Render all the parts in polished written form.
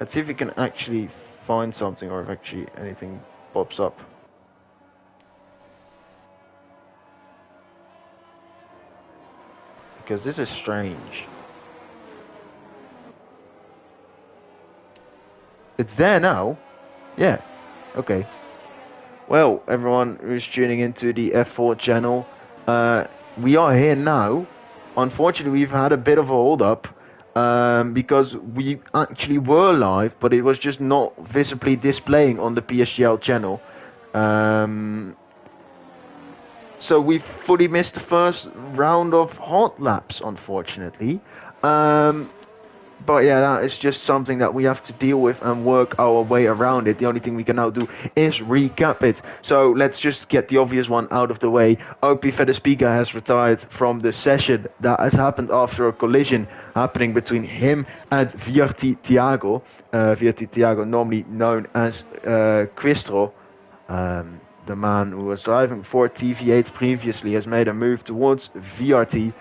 Let's see if we can actually find something or if actually anything pops up. Because this is strange. It's there now? Yeah. Okay. Well, everyone who's tuning into the F4 channel, we are here now. Unfortunately, we've had a bit of a hold up because we actually were live, but it was just not visibly displaying on the PSGL channel. So we fully missed the first round of hot laps, unfortunately. But yeah, that is just something that we have to deal with and work our way around it. The only thing we can now do is recap it. So let's just get the obvious one out of the way. OP Fedespiga has retired from the session that has happened after a collision happening between him and Vierti Thiago. Vierti Thiago, normally known as Quistro. The man who was driving for TV8 previously has made a move towards VRT,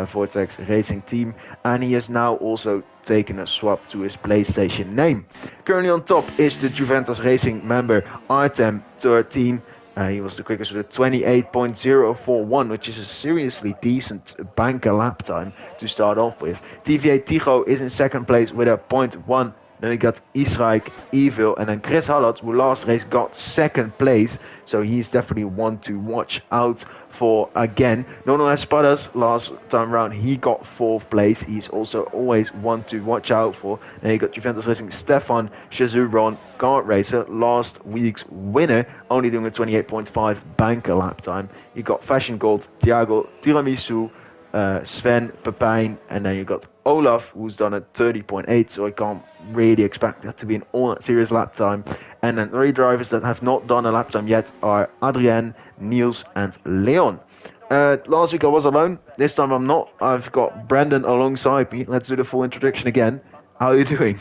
Vortex Racing Team, and he has now also taken a swap to his PlayStation name. Currently on top is the Juventus Racing member Artem 13. He was the quickest with a 28.041, which is a seriously decent banker lap time to start off with. TVA Tigo is in second place with a 0.1. Then we got Israek, Evil, and then Chris Hallett, who last race got second place. So he's definitely one to watch out for again. Nono Espadas, last time round, he got fourth place. He's also always one to watch out for. Then you got Juventus Racing Stefan Shazuron, kart racer, last week's winner, only doing a 28.5 banker lap time. You got Fashion Gold, Thiago Tiramisu, Sven Pepijn, and then you got Olaf, who's done a 30.8, so I can't really expect that to be an all that serious lap time. And then 3 drivers that have not done a lap time yet are Adrien, Niels, and Leon. Last week I was alone. This time I'm not. I've got Brandon alongside me. Let's do the full introduction again. How are you doing?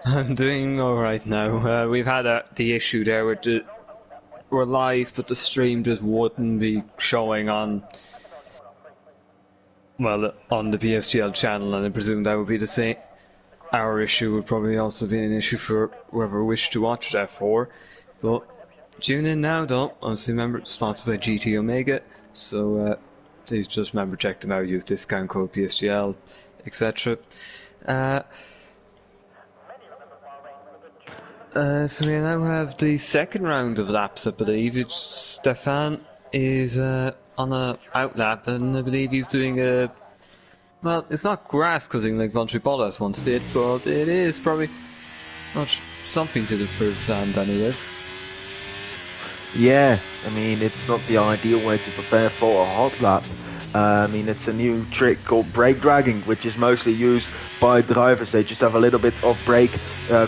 I'm doing alright now. We've had the issue there with we're live, but the stream just wouldn't be showing on the PSGL channel, and I presume that would be the same. Our issue would probably also be an issue for whoever wished to watch that for. But tune in now, though. Honestly, remember, sponsored by GT Omega, so please just remember, check them out, use discount code PSGL, etc. So we now have the second round of laps, I believe. It's Stefan is on a out lap, and I believe he's doing a... Well, it's not grass cutting like Valtteri Bottas once did, but it is probably not something to do for the sand anyways. Yeah, I mean, it's not the ideal way to prepare for a hot lap. I mean, it's a new trick called brake dragging, which is mostly used by drivers. They just have a little bit of brake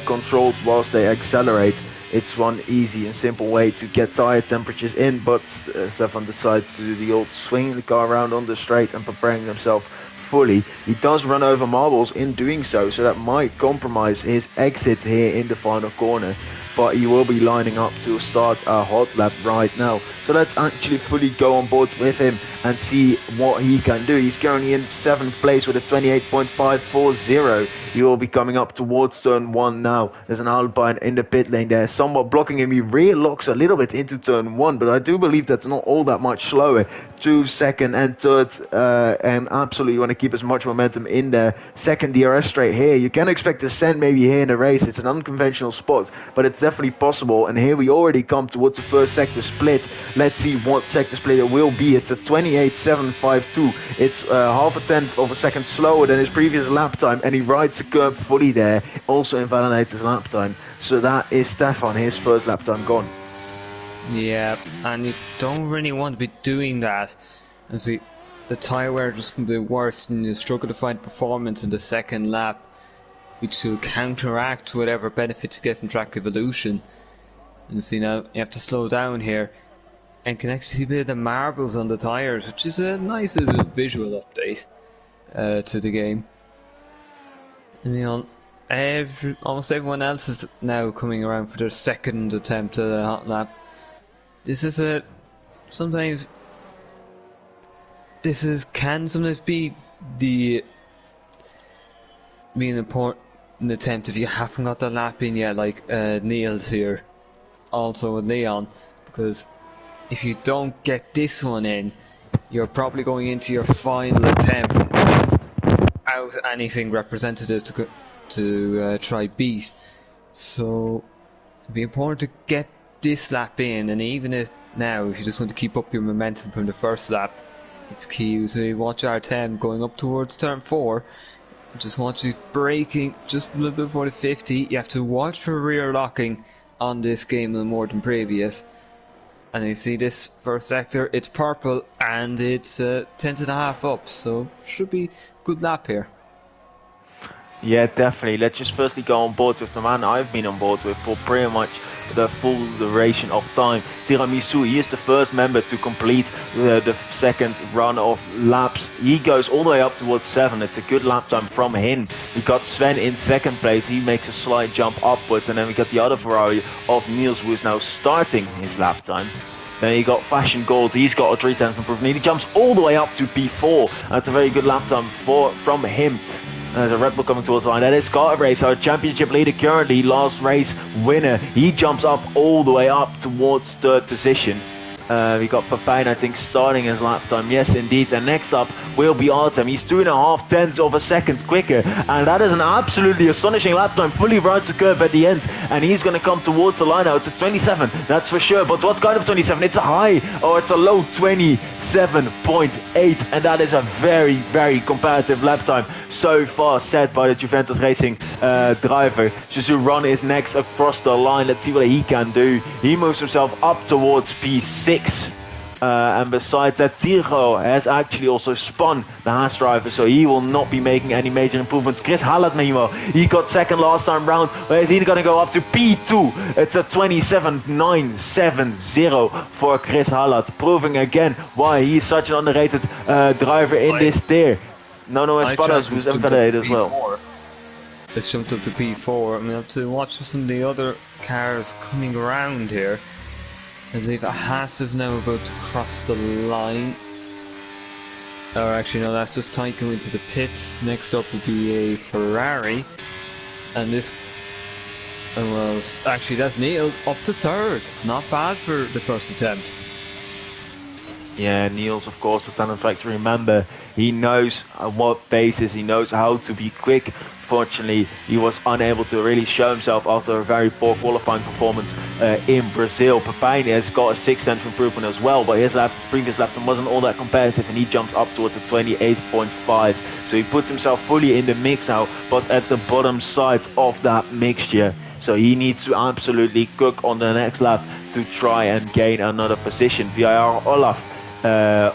control whilst they accelerate. It's one easy and simple way to get tire temperatures in, but Stefan decides to do the old swinging the car around on the straight and preparing himself fully. He does run over marbles in doing so that might compromise his exit here in the final corner. But he will be lining up to start a hot lap right now. So let's actually fully go on board with him and see what he can do. He's currently in 7th place with a 28.540. He will be coming up towards turn 1 now. There's an Alpine in the pit lane there, somewhat blocking him. He rear locks a little bit into turn 1, but I do believe that's not all that much slower. 2, second and third, and absolutely want to keep as much momentum in there. Second DRS straight here. You can expect a send maybe here in the race. It's an unconventional spot, but it's definitely possible. And here we already come towards the first sector split. Let's see what sector split it will be. It's a 28.752. It's half a tenth of a second slower than his previous lap time, and he rides the curb fully there. Also invalidates his lap time. So that is Stefan, his first lap time gone. Yeah, and you don't really want to be doing that. As the tyre wear just can be worse, and you struggle to find performance in the second lap, which will counteract whatever benefits you get from track evolution. And see now, you have to slow down here, and can actually see a bit of the marbles on the tyres, which is a nice little visual update to the game. And you know, almost everyone else is now coming around for their second attempt at a hot lap. This is can sometimes be the being important an attempt if you haven't got the lap in yet, like Neil's here, also with Leon, because if you don't get this one in, you're probably going into your final attempt out anything representative to try beat. So it'd be important to get this lap in, and even if now, if you just want to keep up your momentum from the first lap, it's key. So you watch R10 going up towards turn 4. Just watch you braking just a little bit before the 50. You have to watch for rear locking on this game a little more than previous. And you see this first sector, it's purple and it's 10.5 up, so should be a good lap here. Yeah, definitely. Let's just firstly go on board with the man I've been on board with for pretty much the full duration of time. Tiramisu, he is the first member to complete the second run of laps. He goes all the way up towards 7. It's a good lap time from him. We got Sven in second place. He makes a slight jump upwards. And then we got the other Ferrari of Niels, who is now starting his lap time. Then you got Fashion Gold. He's got a 3/10 improvement. He jumps all the way up to P4. That's a very good lap time from him. There's a Red Bull coming towards the line. That is Carter Race, our championship leader currently, last race winner. He jumps up all the way up towards 3rd position. We got Papine, I think, starting his lap time. Yes, indeed. And next up will be Artem. He's 2.5 tenths of a second quicker. And that is an absolutely astonishing lap time. Fully rides the curve at the end. And he's going to come towards the line now. It's a 27, that's for sure. But what kind of 27? It's a high or it's a low 27.8. And that is a very, very comparative lap time so far set by the Juventus Racing driver. Suzuran is next across the line. Let's see what he can do. He moves himself up towards P6. And besides that, Tirgo has actually also spun the Haas driver, so he will not be making any major improvements. Chris Hallett, meanwhile, he got second last time round. Where is he going to go up to P2? It's a 27.970 for Chris Hallett, proving again why he's such an underrated driver in this tier. Nono Espadas, who's underrated as well. It's jumped up to P4. I mean, I have to watch some of the other cars coming around here. I believe Haas is now about to cross the line. Or actually no, that's just Tycho into the pits. Next up will be a Ferrari. And this... well, actually that's Neil up to 3rd. Not bad for the first attempt. Yeah, Niels, of course, the Talent Factory member. He knows what bases, he knows how to be quick. Fortunately, he was unable to really show himself after a very poor qualifying performance in Brazil. Papine has got a 6th improvement as well, but his previous lap time wasn't all that competitive, and he jumps up towards a 28.5. So he puts himself fully in the mix now, but at the bottom side of that mixture. So he needs to absolutely cook on the next lap to try and gain another position. VIR Olaf.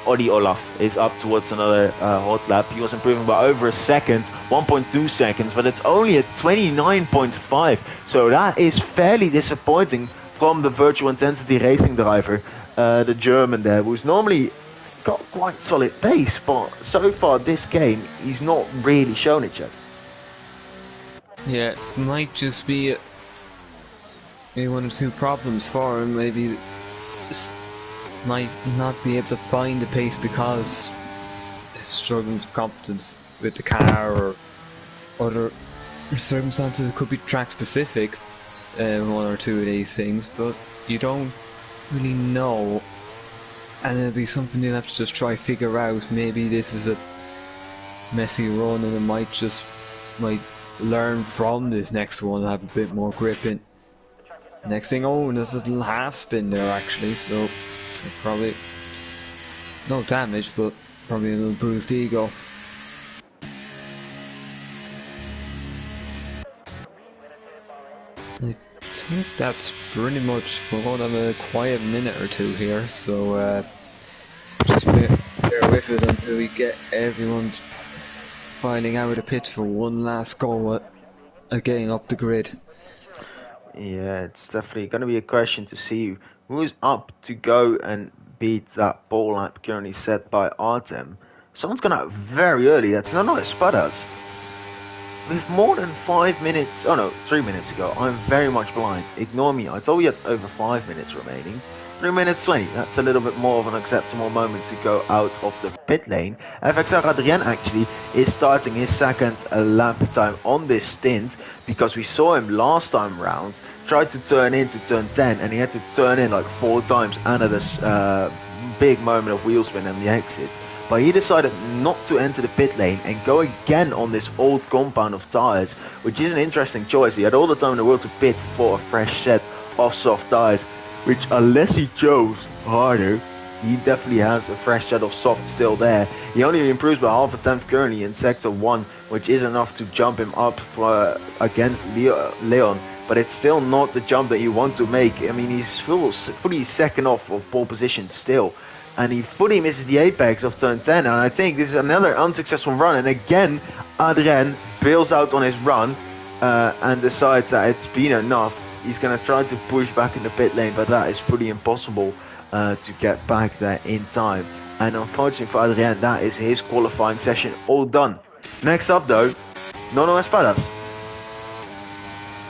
Oddy Olaf is up towards another hot lap. He was improving by over a second, 1.2 seconds, but it's only at 29.5. So that is fairly disappointing from the Virtual Intensity Racing driver, the German there, who's normally got quite solid pace, but so far this game he's not really shown it yet. Yeah, it might just be maybe 1 or 2 problems for him. Maybe might not be able to find the pace because he's struggling with confidence with the car or other circumstances. It could be track specific, 1 or 2 of these things, but you don't really know, and it'll be something you'll have to just try figure out. Maybe this is a messy run and it might learn from this next one and have a bit more grip in. Next thing, oh, there's a little half spin there actually, so probably no damage, but probably a little bruised ego. I think that's pretty much, we're going to have a quiet minute or 2 here, so just bear with us until we get everyone filing out of the pit for one last go at getting up the grid. Yeah, it's definitely going to be a question to see who's up to go and beat that pole lap currently set by Artem. Someone's gone out very early. That's not Espadas. With more than 5 minutes, oh no, 3 minutes ago. I'm very much blind. Ignore me. I told you had over 5 minutes remaining. 3 minutes 20, that's a little bit more of an acceptable moment to go out of the pit lane. FXR Adrien actually is starting his second lap time on this stint, because we saw him last time round, tried to turn into turn 10 and he had to turn in like 4 times under this big moment of wheel spin and the exit. But he decided not to enter the pit lane and go again on this old compound of tyres, which is an interesting choice. He had all the time in the world to pit for a fresh set of soft tyres, which unless he chose harder, he definitely has a fresh set of soft still there. He only improves by half a tenth currently in sector 1, which is enough to jump him up against Leon, but it's still not the jump that you want to make. I mean, he's fully second off of pole position still, and he fully misses the apex of turn 10, and I think this is another unsuccessful run, and again Adrien bails out on his run and decides that it's been enough. He's going to try to push back in the pit lane, but that is pretty impossible to get back there in time. And unfortunately for Adrien, that is his qualifying session all done. Next up though, Nono Espadas.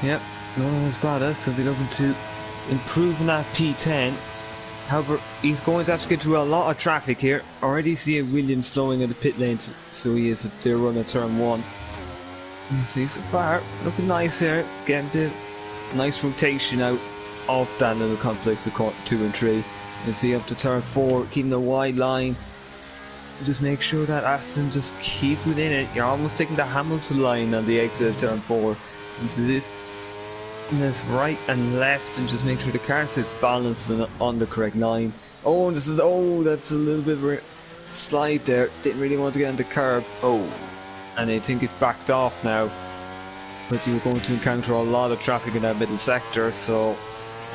Yep, Nono Espadas will be looking to improve on that P10. However, he's going to have to get through a lot of traffic here. Already see Williams slowing in the pit lane, so he is a clear run at turn 1. You see so far, looking nice here, getting the nice rotation out of that little complex of corner 2 and 3. You see up to turn 4, keeping the wide line. Just make sure that Aston just keep within it. You're almost taking the Hamilton line on the exit of turn 4 into this right and left, and just make sure the car stays balanced on the correct line. Oh, that's a little bit of a slide there. Didn't really want to get on the curb. Oh, and I think it backed off now. But you're going to encounter a lot of traffic in that middle sector, so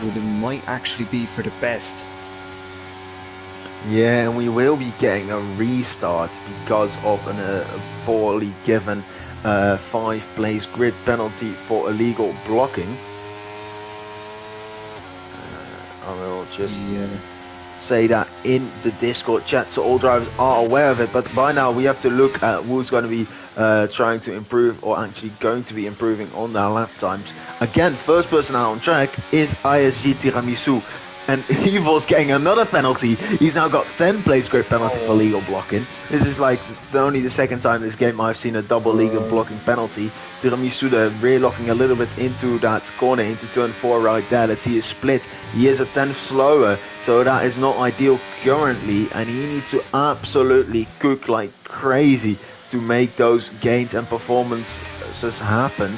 it might actually be for the best. Yeah, and we will be getting a restart because of a poorly given 5-place grid penalty for illegal blocking. I will just say that in the Discord chat so all drivers are aware of it, but by now we have to look at who's going to be trying to improve, or actually going to be improving on their lap times. Again, first person out on track is ISG Tiramisu, and he was getting another penalty. He's now got 10-place grid penalty for legal blocking. This is like only the second time this game I've seen a double legal blocking penalty. Tiramisu rear locking a little bit into that corner, into turn 4 right there. Let's see his split. He is a tenth slower, so that is not ideal currently, and he needs to absolutely cook like crazy to make those gains and performances happen.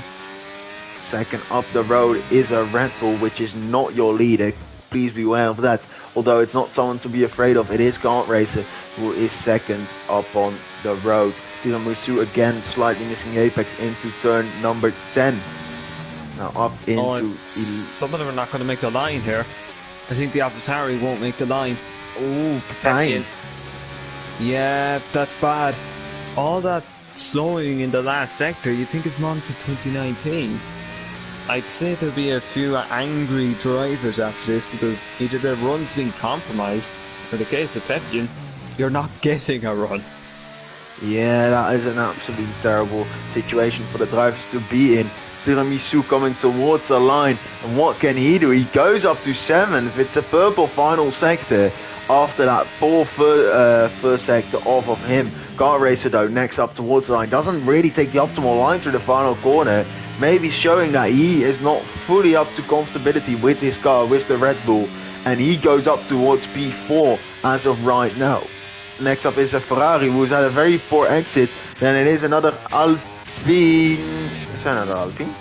Second up the road is a Red Bull, which is not your leader. Please be aware of that. Although it's not someone to be afraid of, it is Kart Racer who is second up on the road. Tiramisu again slightly missing apex into turn number 10. Now up into... some of them are not going to make the line here. I think the AlphaTauri won't make the line. Oh, fine. Yeah, that's bad. All that slowing in the last sector, you think it's Monza 2019. I'd say there'll be a few angry drivers after this, because either their run's been compromised, or in the case of Pepin, you're not getting a run. Yeah, that is an absolutely terrible situation for the drivers to be in. Tiramisu coming towards the line, and what can he do? He goes up to 7th. It's a purple final sector after that first sector off of him. Kart Racer though, next up towards the line, doesn't really take the optimal line through the final corner, maybe showing that he is not fully up to comfortability with his car, with the Red Bull, and he goes up towards P4 as of right now. Next up is a Ferrari who's had a very poor exit. Then it is another Alpine. Is that another Alpine?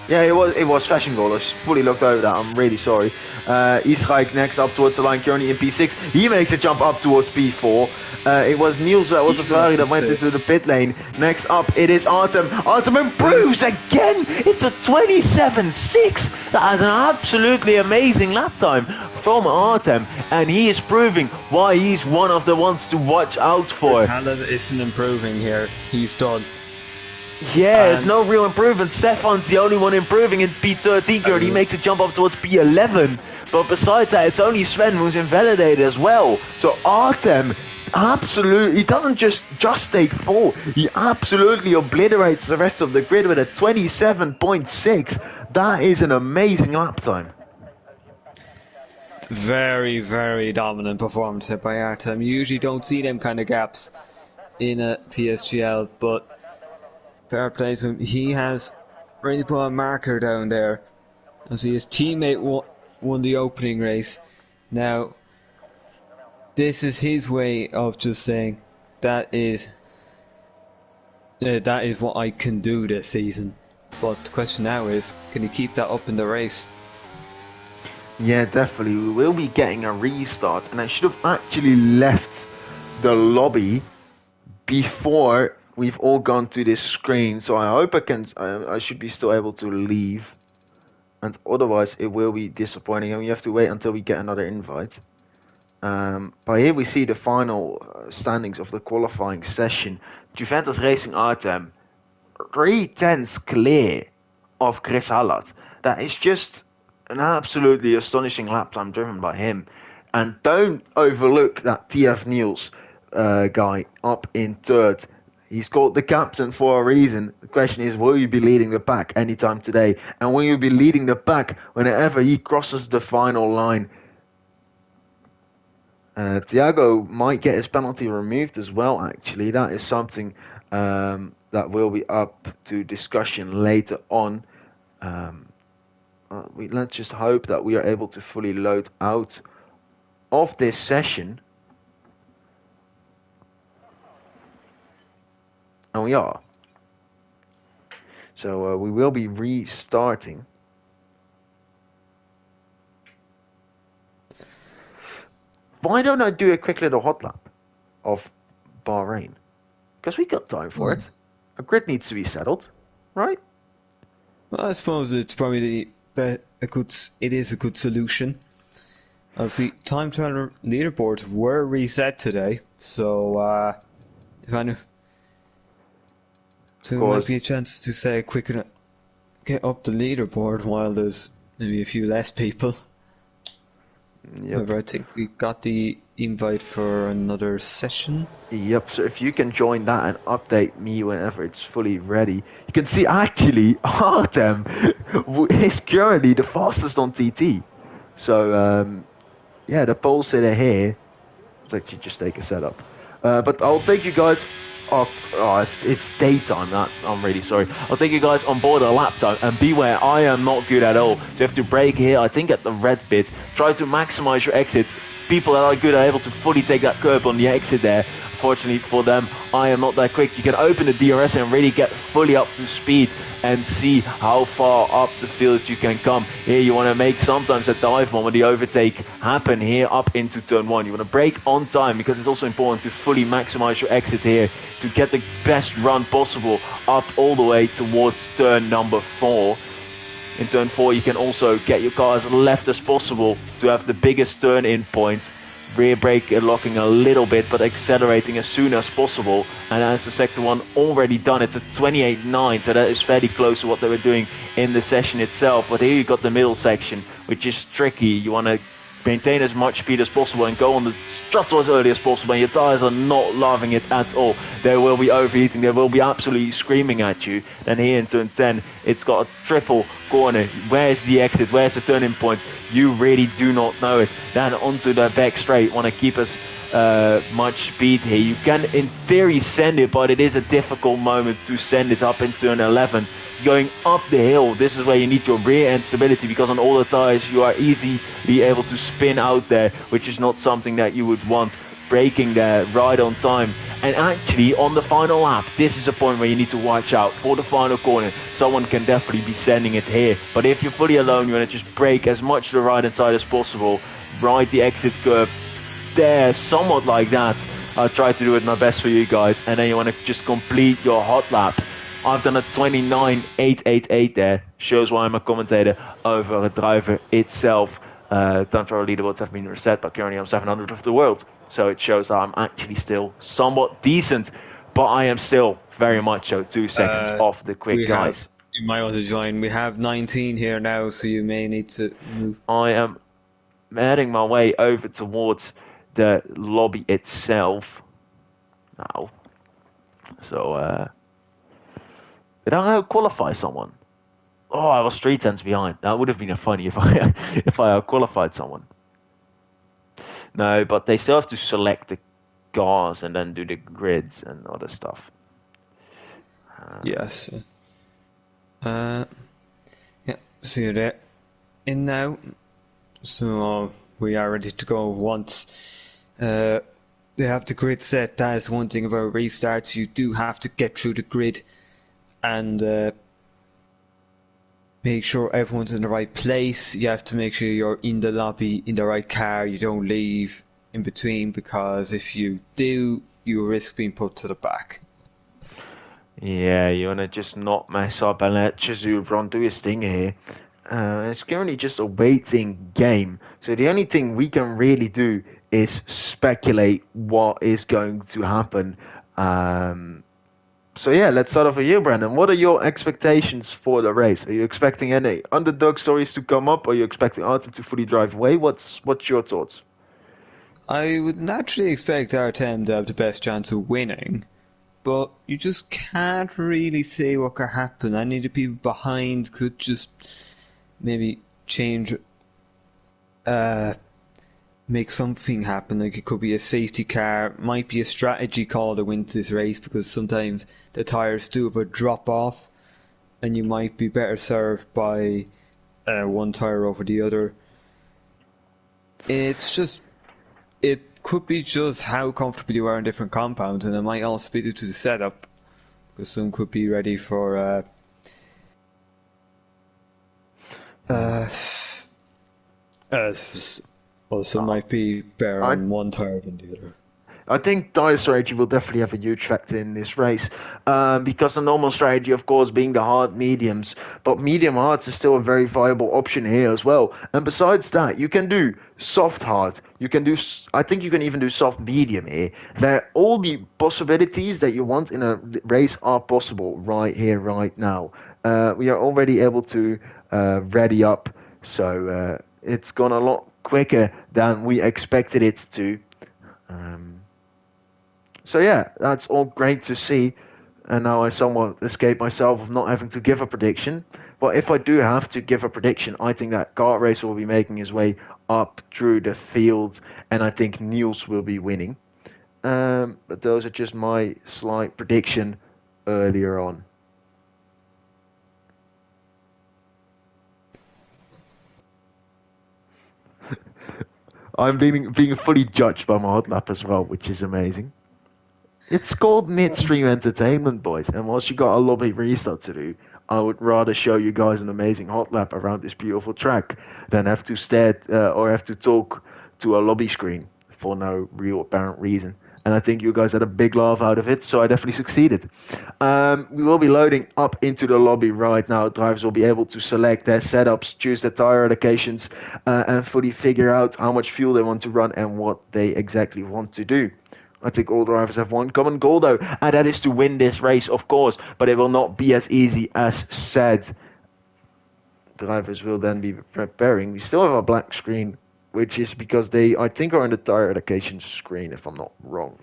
Yeah, it was Fashion Goal. I fully looked over that. I'm really sorry. Israel next up towards the line, currently in P6. He makes a jump up towards P4. It was Niels that was a Ferrari that went into the pit lane. Next up, it is Artem. Artem improves again. It's a 27.6. That is an absolutely amazing lap time from Artem, and he is proving why he's one of the ones to watch out for. Talent isn't improving here. He's done. Yeah, there's no real improvement. Stefan's the only one improving in P13 currently. He makes a jump up towards P11. But besides that, it's only Sven who's invalidated as well. So Artem absolutely, he doesn't just take 4. He absolutely obliterates the rest of the grid with a 27.6. That is an amazing lap time. Very, very dominant performance there by Artem. You usually don't see them kind of gaps in a PSGL, but fair play to him. He has really put a marker down there. And see his teammate won the opening race. Now, this is his way of just saying that is what I can do this season. But the question now is, can he keep that up in the race? Yeah, definitely. We will be getting a restart, and I should have actually left the lobby before we've all gone to this screen. So I hope I should be still able to leave, and otherwise it will be disappointing, and we have to wait until we get another invite. But here we see the final standings of the qualifying session. Juventus Racing Artem 3 tenths clear of Chris Hallard. That is just an absolutely astonishing lap time driven by him. And don't overlook that TF Niels guy up in third. He's called the captain for a reason. The question is, will you be leading the pack anytime today? And will you be leading the pack whenever he crosses the final line? Thiago might get his penalty removed as well, actually. That is something that will be up to discussion later on. Let's just hope that we are able to fully load out of this session. And we are. So we will be restarting. Why don't I do a quick little hot lap of Bahrain? Because we got time for it. A grid needs to be settled, right? Well, I suppose it's probably it is a good solution. Obviously, time trial leaderboards were reset today, so if I know, so it might be a chance to say quicker get up the leaderboard while there's maybe a few less people. Yep. However, I think we got the invite for another session. Yep, so if you can join that and update me whenever it's fully ready. You can see actually Artem is currently the fastest on TT. So yeah, the pole sitter here. Let's actually just take a setup. But I'll take you guys off. Oh, it's daytime. I'm really sorry. I'll take you guys on board a laptop, and beware, I am not good at all. So you have to brake here, I think at the red bit. Try to maximize your exit. People that are good are able to fully take that curb on the exit there. Fortunately for them, I am not that quick. You can open the DRS and really get fully up to speed and see how far up the field you can come. Here you want to make sometimes a dive bomb or the overtake happen here up into turn 1. You want to brake on time because it's also important to fully maximize your exit here to get the best run possible up all the way towards turn number 4. In turn 4 you can also get your car as left as possible to have the biggest turn in point. Rear brake locking a little bit but accelerating as soon as possible, and as the sector 1 already done it at 28.9, so that is fairly close to what they were doing in the session itself. But here you got the middle section, which is tricky. You want to maintain as much speed as possible and go on the throttle as early as possible, and your tires are not loving it at all. They will be overheating, they will be absolutely screaming at you. Then here in turn 10, it's got a triple corner. Where's the exit? Where's the turning point? You really do not know it. Then onto the back straight, want to keep as much speed here. You can in theory send it, but it is a difficult moment to send it up in turn 11. Going up the hill, this is where you need your rear end stability, because on all the tires you are easily able to spin out there, which is not something that you would want. Braking there right on time, and actually on the final lap, this is a point where you need to watch out for the final corner. Someone can definitely be sending it here, but if you're fully alone, you want to just brake as much to the right hand side as possible, ride the exit curve there, somewhat like that. I'll try to do it my best for you guys, and then you want to just complete your hot lap. I've done a 29.888 there. Shows why I'm a commentator over a driver itself. Time trial leaderboards have been reset, but currently I'm 700th of the world. So it shows that I'm actually still somewhat decent, but I am still very much so 2 seconds off the quick guys. You might want to join. We have 19 here now, so you may need to move. I am heading my way over towards the lobby itself now. So, did I qualify someone? Oh, I was 3 tenths behind. That would have been funny if I qualified someone. No, but they still have to select the cars and then do the grids and other stuff. Yes. Uh, yeah. See you there. In now. So we are ready to go once. Uh, they have the grid set. That is one thing about restarts. You do have to get through the grid and make sure everyone's in the right place. You have to make sure you're in the lobby in the right car. You don't leave in between, because if you do, you risk being put to the back. Yeah, you wanna just not mess up and let Chizu run do his thing here. It's currently just a waiting game, so the only thing we can really do is speculate what is going to happen. Um, so yeah, let's start off with you, Brandon. What are your expectations for the race? Are you expecting any underdog stories to come up? Are you expecting Artem to fully drive away? What's your thoughts? I would naturally expect Artem to have the best chance of winning, but you just can't really say what could happen. Any of the people behind could just maybe change, uh, make something happen. Like it could be a safety car, might be a strategy call that wins this race, because sometimes the tires do have a drop off, and you might be better served by one tire over the other. It's just, it could be just how comfortable you are in different compounds, and it might also be due to the setup, because some could be ready for uh, uh, well, some might be better I on one tire than the other. I think dire strategy will definitely have a huge factor in this race, because the normal strategy, of course, being the hard mediums, but medium hards is still a very viable option here as well. And besides that, you can do soft hard. You can do, I think you can even do soft medium here. That all the possibilities that you want in a race are possible right here, right now. We are already able to ready up, so it's gone a lot quicker than we expected it to. Um, so yeah, that's all great to see. And now I somewhat escape myself of not having to give a prediction. But if I do have to give a prediction, I think that Kart Racer will be making his way up through the field, and I think Niels will be winning. But those are just my slight prediction earlier on. I'm being fully judged by my hot lap as well, which is amazing. It's called midstream entertainment, boys. And whilst you got a lobby restart to do, I would rather show you guys an amazing hot lap around this beautiful track than have to stare or have to talk to a lobby screen for no real apparent reason. And I think you guys had a big laugh out of it, so I definitely succeeded. We will be loading up into the lobby right now. Drivers will be able to select their setups, choose their tire allocations, and fully figure out how much fuel they want to run and what they exactly want to do. I think all drivers have one common goal, though, and that is to win this race, of course, but it will not be as easy as said. Drivers will then be preparing. We still have a black screen, which is because they, I think, are in the tire allocation screen, if I'm not wrong.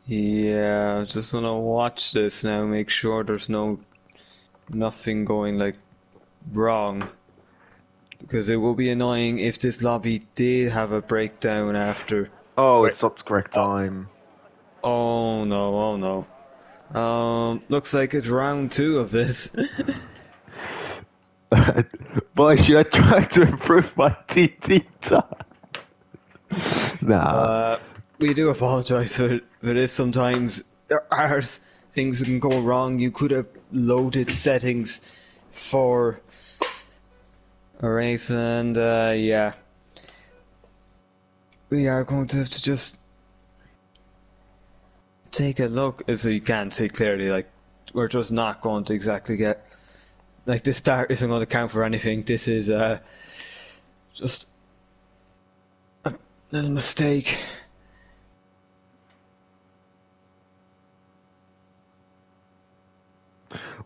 Yeah, I just wanna watch this now, make sure there's nothing going like wrong, because it will be annoying if this lobby did have a breakdown after. Oh, Wait. it's not the correct time. Oh no, oh no. Looks like it's round two of this. Boy, should I try to improve my TT time? Nah. uh, we do apologize for this. Sometimes there are things that can go wrong. You could have loaded settings for a race, and yeah, we are going to have to just take a look. So you can see clearly, like, we're just not going to exactly get, like, this start isn't going to count for anything. This is just a little mistake.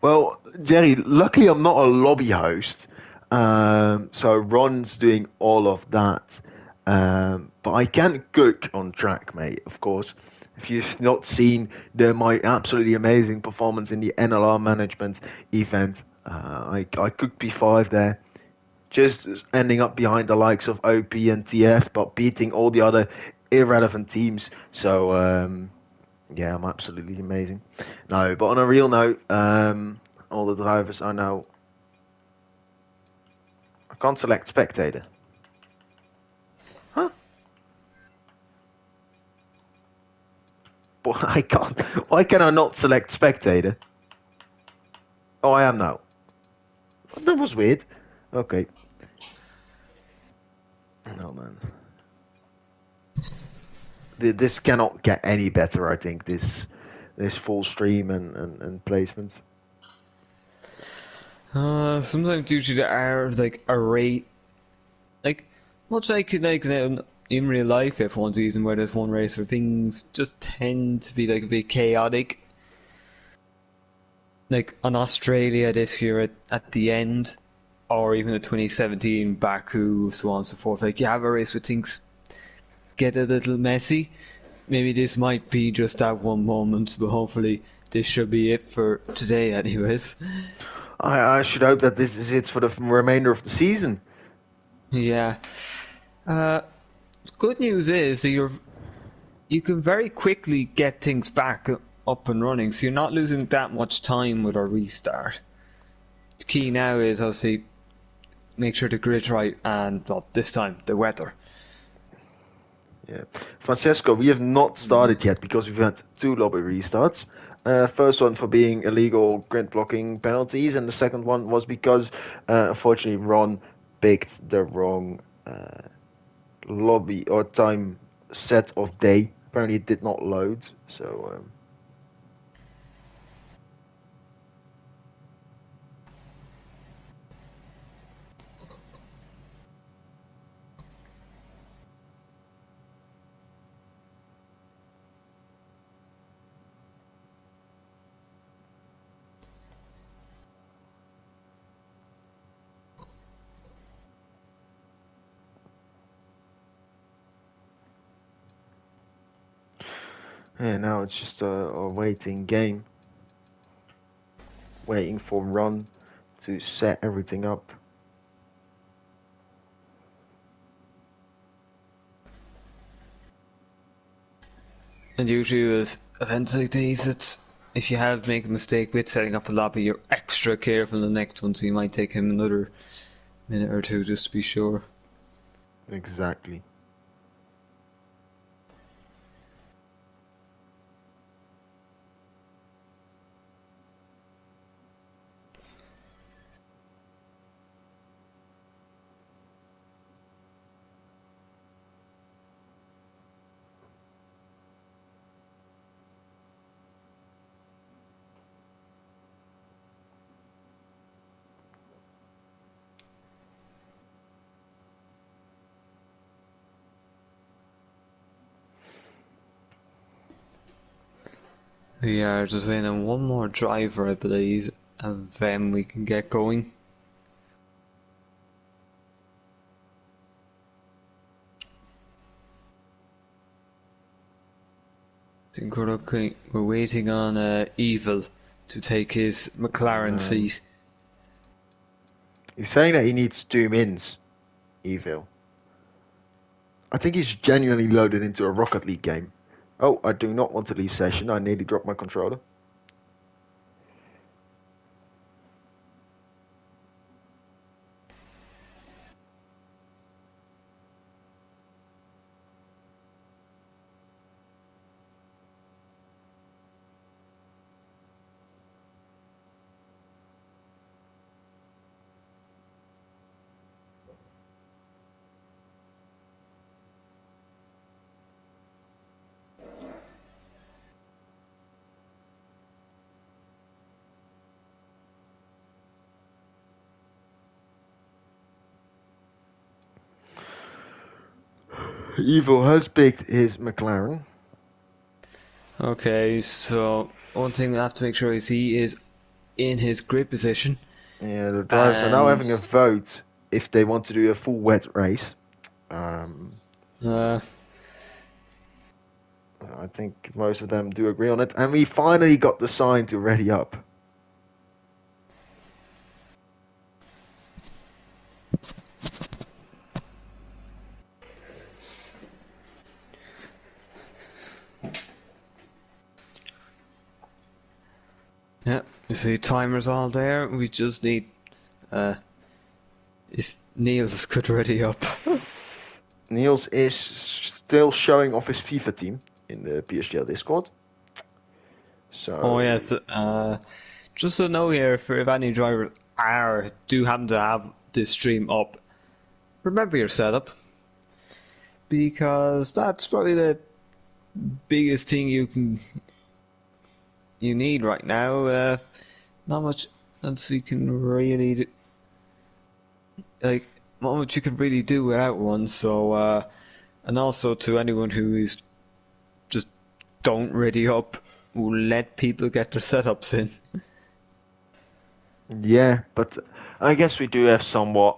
Well, Jerry, luckily I'm not a lobby host, so Ron's doing all of that. But I can cook on track, mate, of course. If you've not seen my absolutely amazing performance in the NLR management event, I cooked P5 there. just ending up behind the likes of OP and TF, but beating all the other irrelevant teams. So yeah, I'm absolutely amazing. No, but on a real note, all the drivers are now. I can't select spectator. Huh? But I can't. Why can I not select spectator? Oh, I am now. That was weird. Okay. No man. This cannot get any better. I think this full stream and placement. Sometimes due to the hour, like array, like much like in real life F1 season where there's one race where things just tend to be like a bit chaotic. Like on Australia this year at the end, or even the 2017 Baku, so on and so forth. Like you have a race where things get a little messy. Maybe this might be just that one moment, but hopefully this should be it for today, anyways. I should hope that this is it for the remainder of the season. Yeah. Uh, Good news is that you can very quickly get things back up and running, so you're not losing that much time with a restart. The key now is obviously make sure the grid's right and, well, this time, the weather. Yeah, Francesco, we have not started yet because we've had two lobby restarts. First one for being illegal grid blocking penalties, and the second one was because, unfortunately, Ron picked the wrong lobby or time set of day. Apparently, it did not load. So, yeah, now it's just a waiting game, waiting for Ron to set everything up. And usually with events like these, it's if you have make a mistake with setting up a lobby, you're extra careful in the next one, so you might take him another minute or two just to be sure. Exactly. We are just waiting on one more driver, I believe, and then we can get going. I think we're waiting on Evil to take his McLaren seat. He's saying that he needs 2 mins, Evil. I think he's genuinely loaded into a Rocket League game. Oh, I do not want to leave session. I nearly dropped my controller. Evil has picked his McLaren. Okay, so one thing we have to make sure is he is in his grid position. Yeah, the drivers are now And having a vote if they want to do a full wet race. uh, I think most of them do agree on it. And we finally got the sign to ready up. You see, timer's all there. We just need, if Niels could ready up. Niels is still showing off his FIFA team in the PSGL Discord. So. Oh yes. Just a note here for if any drivers do happen to have this stream up, remember your setup, because that's probably the biggest thing you need right now. Not much else we can really do, not much you can really do without one. So, and also to anyone who is just don't ready up, we'll let people get their setups in. Yeah, but I guess we do have somewhat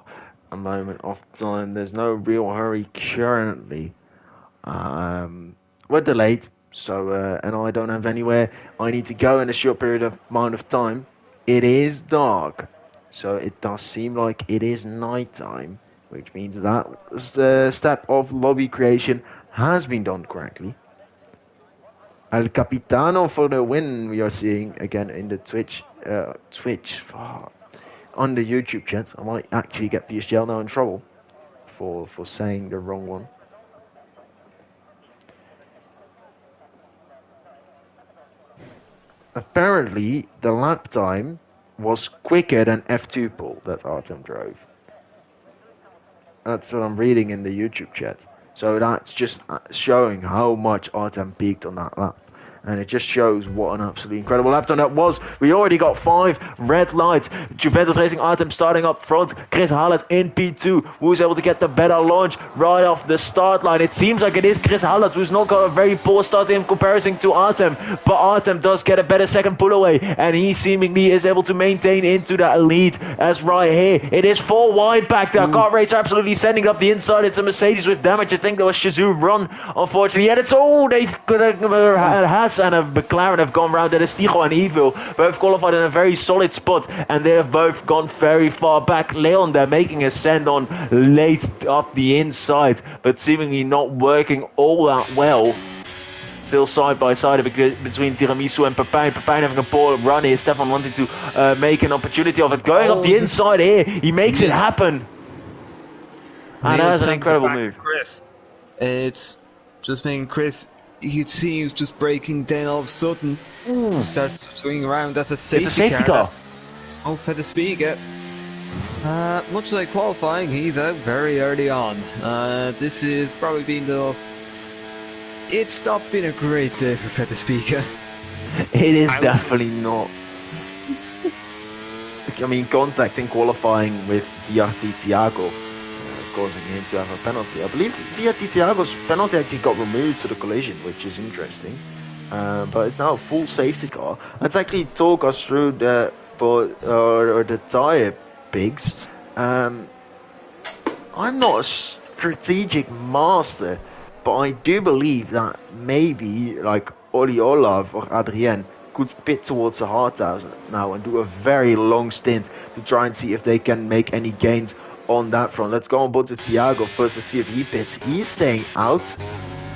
a moment of time. There's no real hurry currently. We're delayed, so and I don't have anywhere I need to go in a short period of amount of time. It is dark, so it does seem like it is night time, which means that the step of lobby creation has been done correctly. El Capitano for the win. We are seeing again in the Twitch. On the YouTube chat. I might actually get PSGL now in trouble for saying the wrong one. Apparently, the lap time was quicker than F2 pool that Artem drove. That's what I'm reading in the YouTube chat. So that's just showing how much Artem peaked on that lap. And it just shows what an absolutely incredible lap time that was. We already got 5 red lights. Juventus Racing Artem starting up front. Chris Hallett in P2, who's able to get the better launch right off the start line. It seems like it is Chris Hallett, who's not got a very poor start in comparison to Artem. But Artem does get a better second pull away. And he seemingly is able to maintain into that lead. As right here, it is 4 wide back there. Car race absolutely sending up the inside. It's a Mercedes with damage. I think that was Shazoo run, unfortunately. And it's they could have and a McLaren have gone round. Estijo and Evil both qualified in a very solid spot, and they have both gone very far back. Leon, they're making a send on late up the inside, but seemingly not working all that well. Still side by side between Tiramisu and Pepijn. Pepijn having a poor run here. Stefan wanting to make an opportunity of it. Going up the inside here, he makes it happen. And that's an incredible move. Chris. It's just making Chris. You could see he was just breaking down all of a sudden. Starts swinging around. That's a safety car. Oh, for the speaker. Much like qualifying, he's out very early on. This is probably been it's not been a great day for Feta Speaker. It is definitely not. I mean, contacting qualifying with Viati Thiago, causing him to have a penalty. I believe Viati Thiago's penalty actually got removed to the collision, which is interesting. But it's now a full safety car. Let's actually talk us through the tyre pigs. I'm not a strategic master, but I do believe that maybe like Oli Olav or Adrien could pit towards the hardhouse now and do a very long stint to try and see if they can make any gains on that front. Let's go on board to Thiago first. Let's see if he pits. He's staying out.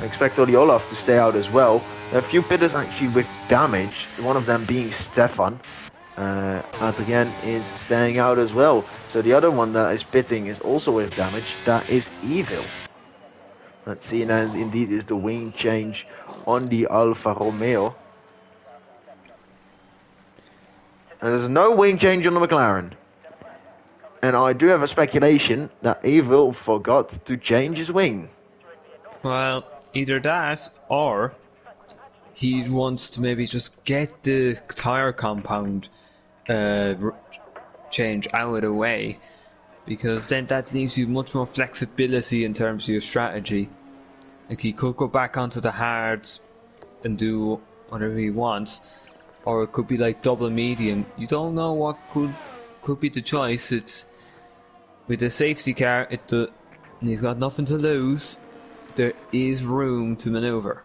I expect Oli Olaf to stay out as well. There are a few pitters actually with damage, one of them being Stefan. Adrien is staying out as well. So the other one that is pitting is also with damage. That is Evil. Let's see, and indeed is the wing change on the Alfa Romeo. And there's no wing change on the McLaren. And I do have a speculation that Evil forgot to change his wing. Well, either that or he wants to maybe just get the tyre compound change out of the way, because then that leaves you much more flexibility in terms of your strategy. Like, he could go back onto the hards and do whatever he wants, or it could be like double medium. You don't know what could be the choice. It's with a safety car, and he's got nothing to lose. There is room to maneuver.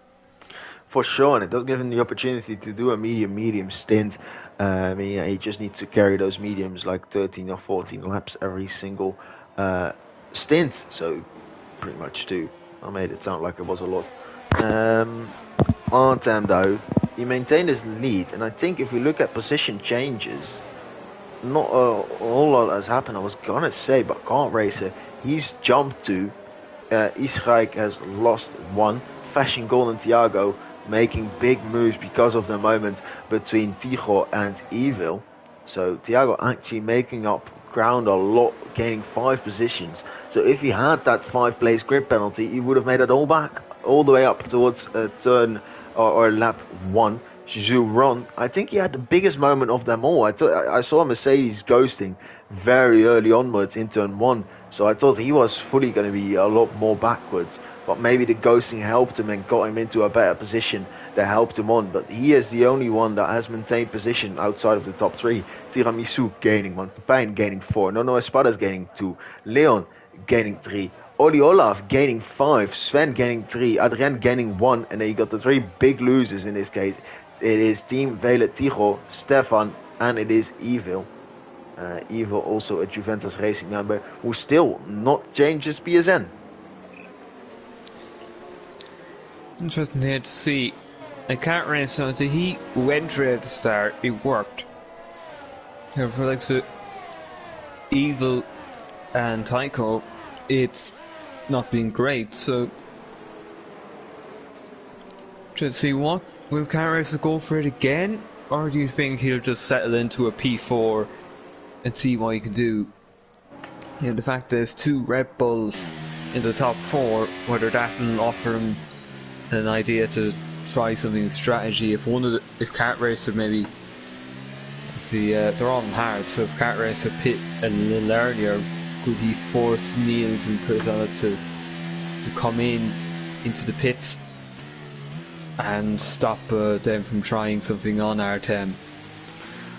For sure, and it does give him the opportunity to do a medium stint. I mean, he just needs to carry those mediums like 13 or 14 laps every single stint. So pretty much 2. I made it sound like it was a lot. Artem, though, he maintained his lead, and I think if we look at position changes, not a whole lot has happened. I was gonna say, but Kart Racer, he's jumped to. Israel has lost one. Fashion Golden Thiago making big moves because of the moment between Tijo and Evil. So Thiago actually making up ground a lot, gaining 5 positions. So if he had that 5-place grid penalty, he would have made it all back, all the way up towards turn or lap 1. Zhu Ron, I think he had the biggest moment of them all. I saw Mercedes ghosting very early onwards in turn 1, so I thought he was fully going to be a lot more backwards. But maybe the ghosting helped him and got him into a better position that helped him on. But he is the only one that has maintained position outside of the top 3. Tiramisu gaining 1, Pepijn gaining 4, Nono Espadas gaining 2, Leon gaining 3, Oli Olaf gaining 5, Sven gaining 3, Adrien gaining 1, and then you got the 3 big losers in this case. It is Team Vele Tigo, Stefan, and it is Evil. Evil also a Juventus Racing member who still not changed his PSN. Interesting here to see. I can't really say until he went right at the start, it worked. For like so Evil and Tycho, it's not been great, so try to see what will Carracer go for it again, or do you think he'll just settle into a P4 and see what he can do? You know, the fact there's 2 Red Bulls in the top 4, whether that will offer him an idea to try something strategy. If Kart Racer maybe see they're all hard, so if Kart Racer pit a little earlier, could he force Niels and Priscilla to come into the pits and stop them from trying something on R10?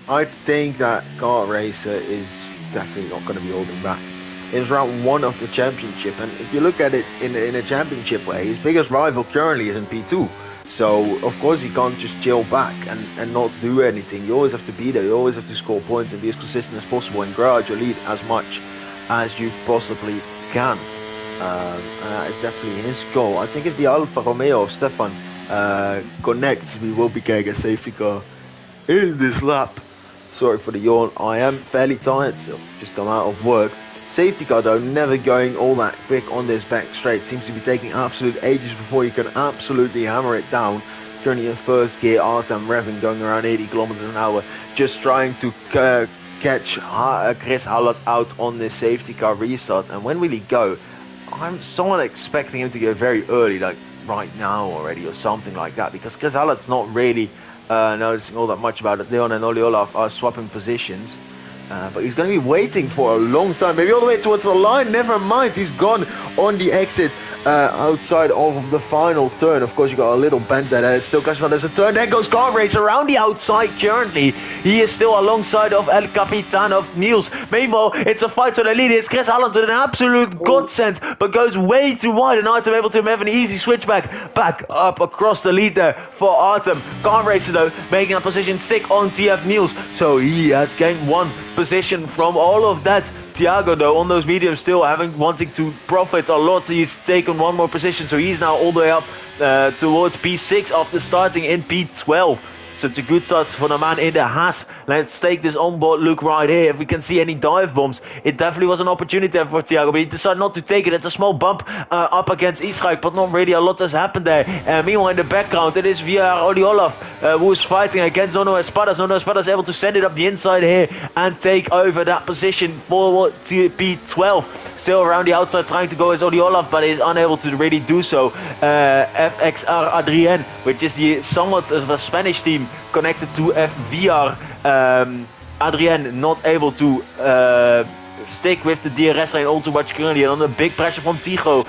I think that Kart Racer is definitely not going to be holding back. It's round 1 of the championship, and if you look at it in a championship way, his biggest rival currently is in P2. So of course he can't just chill back and not do anything. You always have to be there, you always have to score points and be as consistent as possible and grow out your lead as much as you possibly can. And that is definitely his goal. I think if the Alfa Romeo of Stefan connects, we will be getting a safety car in this lap. Sorry for the yawn, I am fairly tired still, just come out of work. Safety car though, never going all that quick on this back straight. Seems to be taking absolute ages before you can absolutely hammer it down. Currently in first gear, Artem revving, going around 80 kilometers an hour, just trying to catch Chris Hallett out on this safety car restart. And when will he go? I'm somewhat expecting him to go very early, like right now already or something like that, because Chris Hallett's not really noticing all that much about it. Leon and Oli Olaf are swapping positions. But he's going to be waiting for a long time, maybe all the way towards the line. Never mind, he's gone on the exit outside of the final turn. Of course, you got a little bend there. Still Cashman, there's a turn. There goes Kart Racer around the outside currently. He is still alongside of El Capitan of Niels. Meanwhile, it's a fight for the lead. It's Chris Halland with an absolute godsend, but goes way too wide. And Artem able to have an easy switchback back up across the lead there for Artem. Kart Racer though, making a position stick on TF Niels. So he has gained 1 position from all of that. Thiago though on those mediums still wanting to profit a lot. He's taken 1 more position, so he's now all the way up towards P6 after starting in P12. So it's a good start for the man in the Haas. Let's take this onboard look right here. If we can see any dive bombs, it definitely was an opportunity for Thiago, but he decided not to take it. It's a small bump up against Israel, but not really a lot has happened there. Meanwhile, in the background, it is VR Oli Olaf who is fighting against Nono Espadas. Nono Espadas able to send it up the inside here and take over that position for P12. Still around the outside trying to go as Oli Olaf, but is unable to really do so. FXR Adrien, which is the somewhat of a Spanish team connected to FVR. Adrien not able to stick with the DRS lane all too much currently, and under big pressure from Tigo.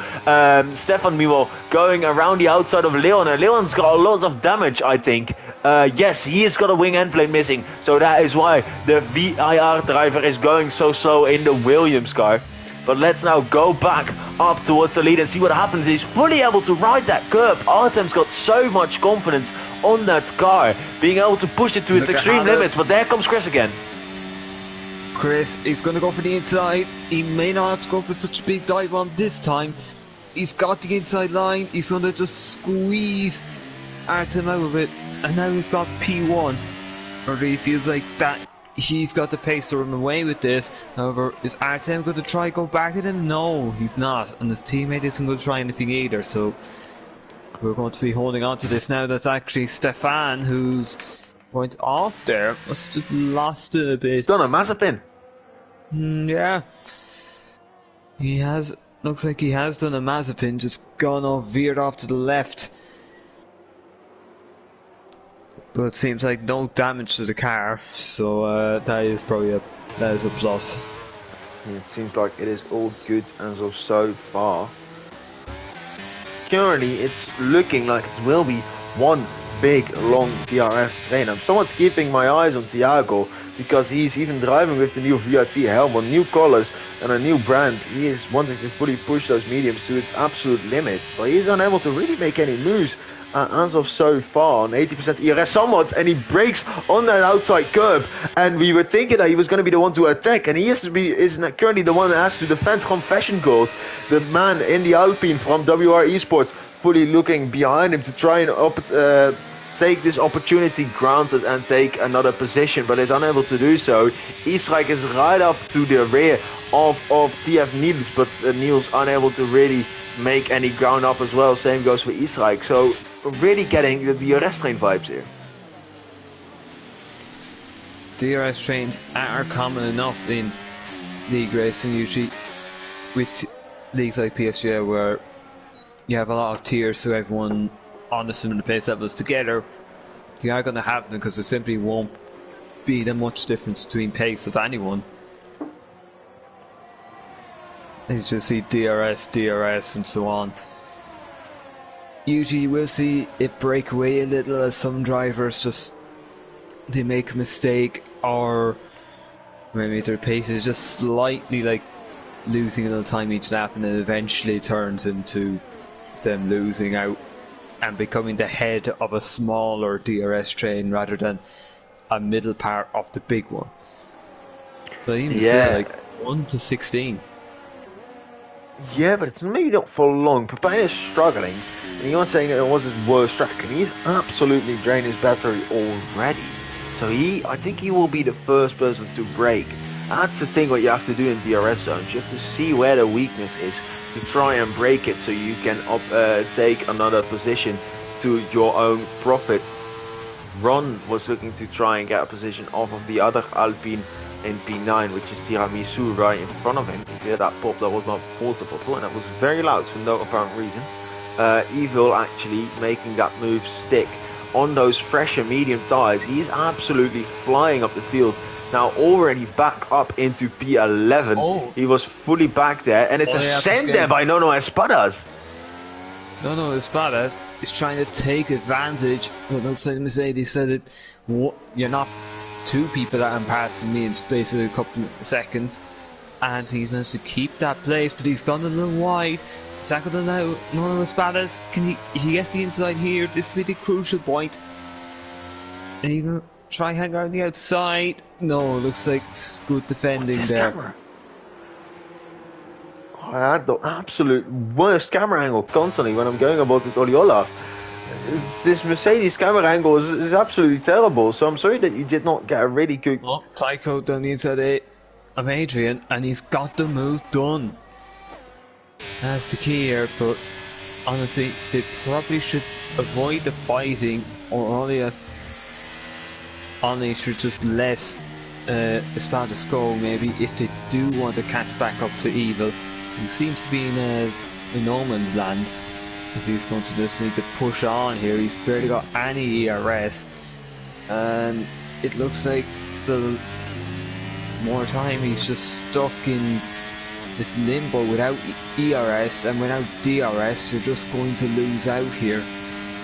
Stefan meanwhile going around the outside of Leon, and Leon's got a lot of damage, I think. Yes, he has got a wing end plate missing, so that is why the VIR driver is going so slow in the Williams car. But let's now go back up towards the lead and see what happens. He's fully able to ride that curb. Artem's got so much confidence on that car, being able to push it to its extreme limits. But there comes Chris again. Chris is going to go for the inside. He may not have to go for such a big dive on this time. He's got the inside line. He's going to just squeeze Artem out of it, and now he's got P1. Or he feels like that he's got the pace to run away with this. However, is Artem going to try go back at him? No, he's not. And his teammate isn't going to try anything either, so we're going to be holding on to this now. That's actually Stefan who's went off there. Must have just lost it a bit. He's done a Mazepin. Yeah. He has, looks like he has done a Mazepin, just gone off, veered off to the left. But it seems like no damage to the car, so that is probably a plus. It seems like it is all good as of so far. Currently, it's looking like it will be one big long DRS train. I'm somewhat keeping my eyes on Thiago because he's even driving with the new VRT helmet, new colors and a new brand. He is wanting to fully push those mediums to its absolute limits, but he's unable to really make any moves as of so far on 80% ERS somewhat, and he breaks on that outside curb, and we were thinking that he was going to be the one to attack, and he is currently the one that has to defend Confession Gold, the man in the Alpine from WR Esports, fully looking behind him to try and take this opportunity granted and take another position, but is unable to do so. Israel is right up to the rear of TF Niels, but Niels unable to really make any ground up as well. Same goes for Israel. So really getting the DRS train vibes here. DRS trains are common enough in league racing, usually with leagues like PSGL, where you have a lot of tiers, so everyone on the similar pace levels together. They are going to happen because there simply won't be that much difference between pace of anyone. You just see DRS, and so on. Usually you will see it break away a little as some drivers just they make a mistake, or maybe their pace is just slightly like losing a little time each lap, and it eventually turns into them losing out and becoming the head of a smaller DRS train rather than a middle part of the big one. But even still, like 1 to 16. Yeah, but it's maybe not for long. Papaya is struggling, and you're saying that it was his worst track, and he's absolutely drained his battery already. So I think he will be the first person to break. That's the thing what you have to do in DRS zones. You have to see where the weakness is to try and break it, so you can take another position to your own profit. Ron was looking to try and get a position off of the other Alpine in P9, which is Tiramisu right in front of him. If you hear that pop, that was my water bottle, and that was very loud for no apparent reason. Evil actually making that move stick on those fresher medium tyres. He's absolutely flying up the field. Now already back up into P11. Oh. He was fully back there, and it's a send there by Nono Espadas. Nono Espadas is trying to take advantage. It looks like Mercedes said it. You're not two people that are passing me in space of a couple of seconds, and he's managed to keep that place, but he's gone a little wide. Sakura now, Nono Espadas, he gets the inside here. This will be the crucial point. And he's gonna try hang around the outside. No, looks like good defending there. Camera? I had the absolute worst camera angle constantly when I'm going about with Oliola. This Mercedes camera angle is absolutely terrible, so I'm sorry that you did not get a really good... Oh, Tycho down the inside of Adrian, and he's got the move done. That's the key here, but honestly, they probably should avoid the fighting, or only should just let Espadas go, maybe, if they do want to catch back up to Evil, who seems to be in no man's land. He's going to just need to push on here. He's barely got any ERS, and it looks like the more time he's just stuck in this limbo without ERS, and without DRS you're just going to lose out here,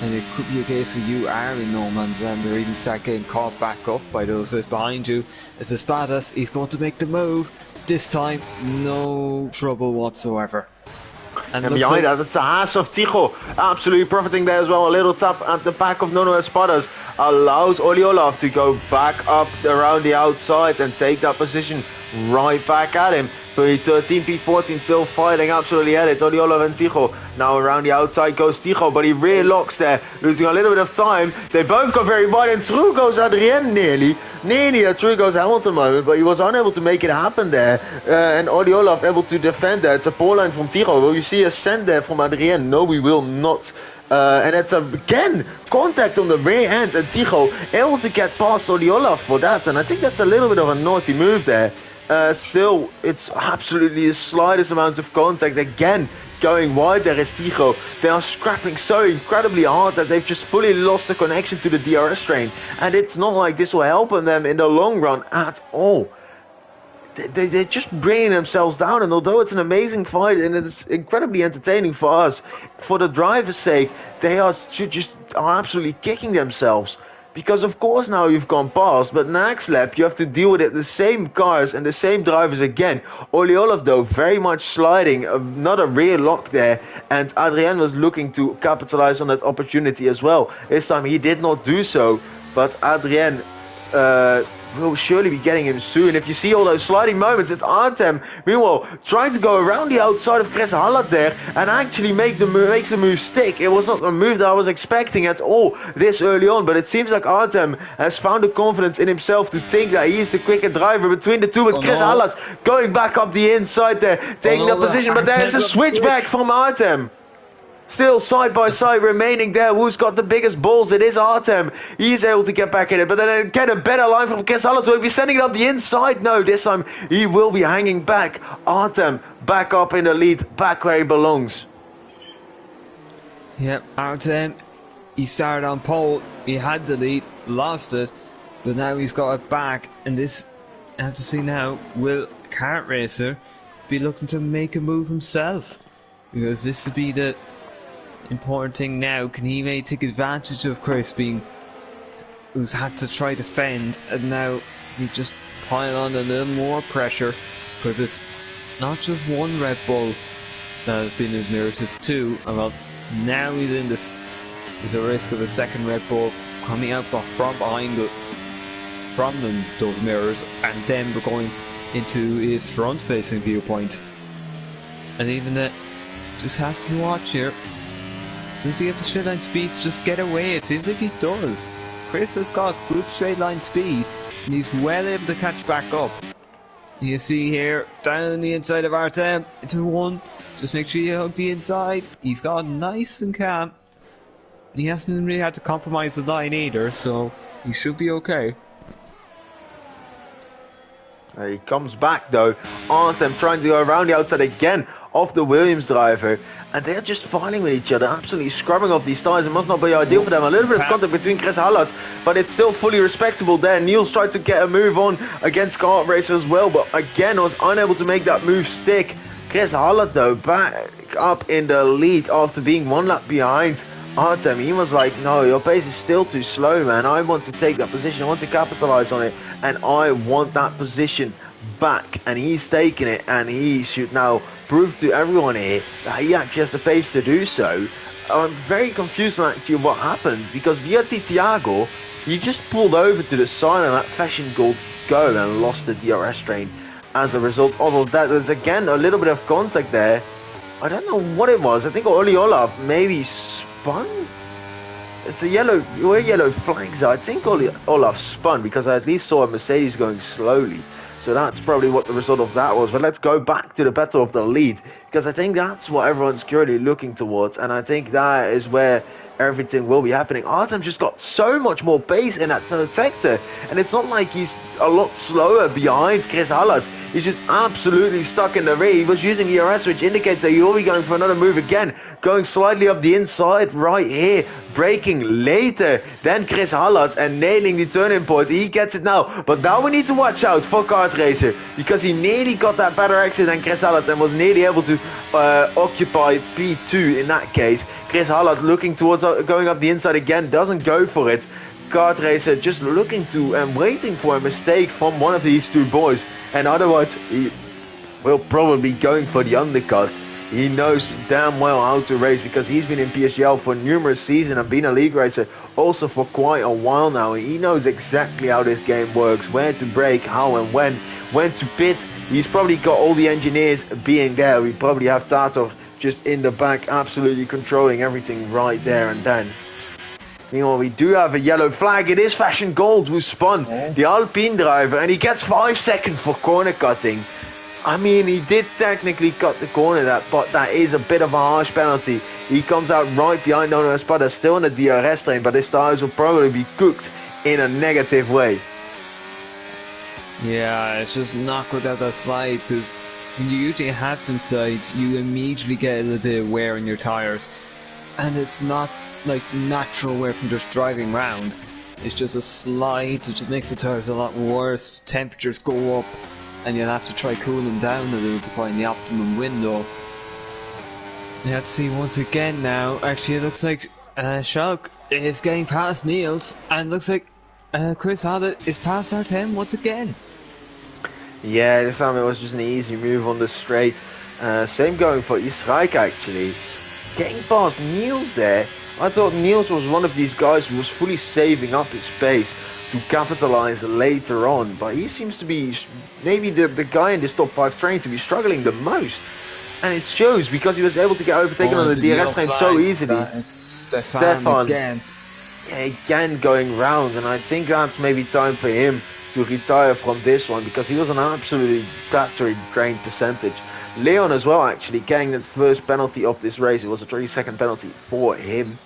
and it could be a case where you are in no man's land or even start getting caught back up by those guys behind you. As Espadas, he's going to make the move. This time no trouble whatsoever. And behind that, it's a Haas of Ticho, absolutely profiting there as well. A little tap at the back of Nono Espadas allows Oliolov to go back up around the outside and take that position right back at him. P13, P14 still fighting absolutely at it. Odiolov and Ticho. Now around the outside goes Ticho, but he rear locks there, losing a little bit of time. They both got very wide, and through goes Adrien nearly. Nearly a through goes Hamilton moment, but he was unable to make it happen there. And Odiolov able to defend there. It's a ball line from Ticho. Will you see a send there from Adrien? No, we will not. And it's again contact on the rear end, and Ticho able to get past Odiolov for that. And I think that's a little bit of a naughty move there. Still, it's absolutely the slightest amount of contact. Again, going wide there is Ticho. They are scrapping so incredibly hard that they've just fully lost the connection to the DRS train. And it's not like this will help them in the long run at all. They're just bringing themselves down, and although it's an amazing fight and it's incredibly entertaining for us, for the driver's sake, they are just absolutely kicking themselves. Because of course now you've gone past, but next lap you have to deal with it, the same cars and the same drivers again. Odiolov though very much sliding, not a rear lock there, and Adrien was looking to capitalize on that opportunity as well. This time he did not do so, but Adrien will surely be getting him soon. If you see all those sliding moments, it's Artem, meanwhile, trying to go around the outside of Chris Hallat there and actually makes the move stick. It was not a move that I was expecting at all this early on, but it seems like Artem has found the confidence in himself to think that he is the quicker driver between the two, with Chris Hallat going back up the inside there, taking that position, but there's a switchback from Artem. Still side by side remaining there. Who's got the biggest balls? It is Artem. He's able to get back in it, but then again a better line from Chris Hallat. Will he be sending it up the inside? No, this time he will be hanging back. Artem back up in the lead, back where he belongs. Yep, Artem, he started on pole, he had the lead, lost it, but now he's got it back, and this, I have to see now, will Kart Racer be looking to make a move himself? Because this would be the important thing now. Can he may take advantage of Chris who's had to try to defend, and now he just pile on a little more pressure, because it's not just one Red Bull that has been his mirrors, it's two, and well, now he's in this, there's a risk of a second Red Bull coming out from behind those mirrors, and then we're going into his front facing viewpoint. And even that, just have to watch here. Does he have the straight line speed to just get away? It seems like he does. Chris has got good straight line speed, and he's well able to catch back up. You see here, down the inside of Artem, into one. Just make sure you hug the inside. He's got nice and calm. He hasn't really had to compromise the line either, so he should be okay. He comes back though. Artem trying to go around the outside again of the Williams driver, and they're just fighting with each other, absolutely scrubbing off these tires. It must not be ideal for them. A little bit of contact between Chris Hallat, but it's still fully respectable there. Niels tried to get a move on against Kart Racer as well, but again was unable to make that move stick. Chris Hallat though back up in the lead after being one lap behind Artem. He was like, no, your pace is still too slow, man. I want to take that position, I want to capitalize on it, and I want that position back. And he's taking it, and he should now prove to everyone here that he actually has the pace to do so. I'm very confused on actually what happened, because Vierti Thiago, he just pulled over to the side and let Fashion Gold go and lost the DRS train as a result of that. There's again a little bit of contact there. I don't know what it was. I think Oli Olaf maybe spun. It's a yellow, where yellow flags are. I think Olaf spun, because I at least saw a Mercedes going slowly. So that's probably what the result of that was. But let's go back to the battle of the lead, because I think that's what everyone's currently looking towards, and I think that is where everything will be happening. Artem just got so much more pace in that third sector, and it's not like he's a lot slower behind Chris Hallat. He's just absolutely stuck in the rear. He was using ERS, which indicates that he will be going for another move again, going slightly up the inside right here, braking later than Chris Hallat and nailing the turning point. He gets it now, but now we need to watch out for Kart Racer, because he nearly got that better exit than Chris Hallat and was nearly able to occupy P2 in that case. Chris Hallat looking towards going up the inside again, doesn't go for it. Kart Racer just looking to and waiting for a mistake from one of these two boys, and otherwise he will probably be going for the undercut. He knows damn well how to race, because he's been in PSGL for numerous seasons and been a league racer also for quite a while now. He knows exactly how this game works, where to brake, how and when to pit. He's probably got all the engineers being there. We probably have Tato just in the back, absolutely controlling everything right there and then. Meanwhile, we do have a yellow flag. It is Fashion Gold who spun the Alpine driver, and he gets 5 seconds for corner cutting. I mean, he did technically cut the corner, but that is a bit of a harsh penalty. He comes out right behind Nono Espada, still in the DRS lane, but his tires will probably be cooked in a negative way. Yeah, it's just not good at that side, because when you usually have them sides, you immediately get a little bit of wear on your tires, and it's not like natural wear from just driving around. It's just a slide, which makes the tires a lot worse. Temperatures go up, and you'll have to try cooling them down a little to find the optimum window. Let's see once again now. Actually, it looks like Schalke is getting past Niels, and it looks like Chris Hoddle is past R10 once again. Yeah, this time it was just an easy move on the straight. Same going for Israik actually. Getting past Niels there. I thought Niels was one of these guys who was fully saving up his space to capitalize later on, but he seems to be maybe the guy in this top 5 train to be struggling the most. And it shows because he was able to get overtaken on the DRS lane so easily. That is Stefan again. Yeah, again going round, and I think that's maybe time for him to retire from this one because he was an absolutely battery drained percentage. Leon as well actually getting the first penalty of this race. It was a 3-second penalty for him.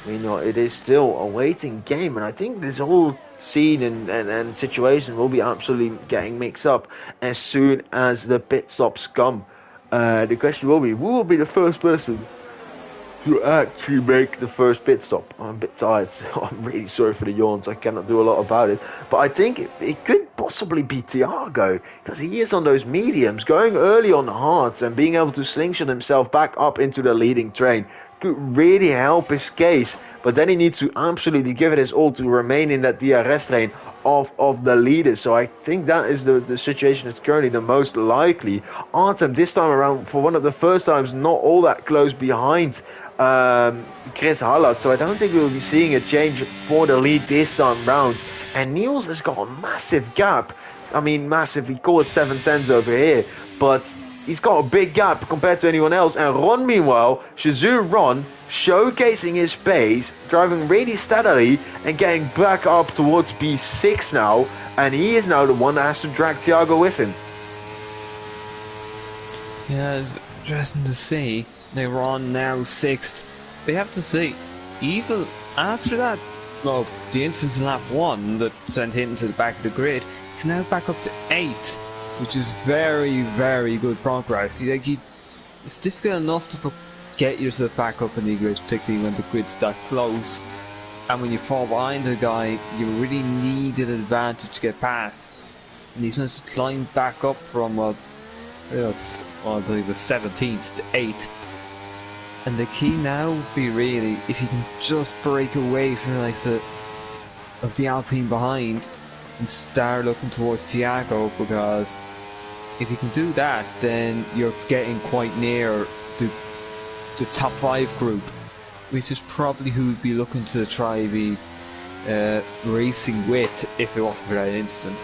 You know, it is still a waiting game, and I think this whole scene and situation will be absolutely getting mixed up as soon as the pit stops come. The question will be, who will be the first person to actually make the first pit stop? I'm a bit tired, so I'm really sorry for the yawns. I cannot do a lot about it. But I think it could possibly be Thiago, because he is on those mediums, going early on the hards and being able to slingshot himself back up into the leading train could really help his case. But then he needs to absolutely give it his all to remain in that DRS lane of the leaders. So I think that is the situation that's currently the most likely. Artem this time around, for one of the first times, not all that close behind Chris Hallard, so I don't think we'll be seeing a change for the lead this time round. And Niels has got a massive gap. I mean, massive, we call it 7/10s over here, but he's got a big gap compared to anyone else. And Ron, meanwhile, Shazoo Ron, showcasing his pace, driving really steadily and getting back up towards P6 now, and he is now the one that has to drag Thiago with him. Yeah, it's interesting to see. They were on now 6th. They have to see, even after that, well, the instance in lap 1 that sent him to the back of the grid, he's now back up to 8th, which is very, very good progress. It's difficult enough to get yourself back up in the grid, particularly when the grid's that close. And when you fall behind a guy, you really need an advantage to get past. And he's going to climb back up from, I believe, the 17th to 8th. And the key now would be really, if you can just break away from of the Alpine behind and start looking towards Thiago, because if you can do that, then you're getting quite near the top 5 group, which is probably who would be looking to try be racing with if it wasn't for that instant.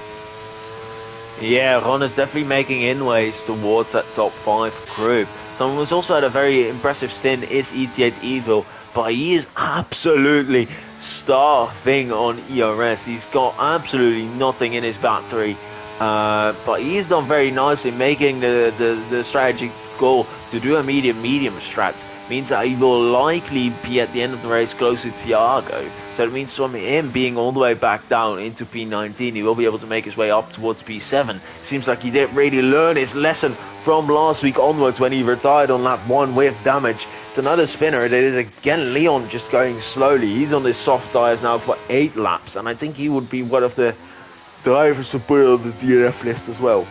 Yeah, Ron is definitely making inways towards that top 5 group. Someone who's also had a very impressive stint is ET8 Evil, but he is absolutely starving on ERS. He's got absolutely nothing in his battery, but he's done very nicely, making the strategy goal to do a medium strat. Means that he will likely be at the end of the race close to Thiago. So it means from him being all the way back down into P19, he will be able to make his way up towards P7. Seems like he didn't really learn his lesson from last week onwards when he retired on lap 1 with damage. It's another spinner. It is again Leon just going slowly. He's on his soft tyres now for 8 laps, and I think he would be one of the drivers to put on the DNF list as well.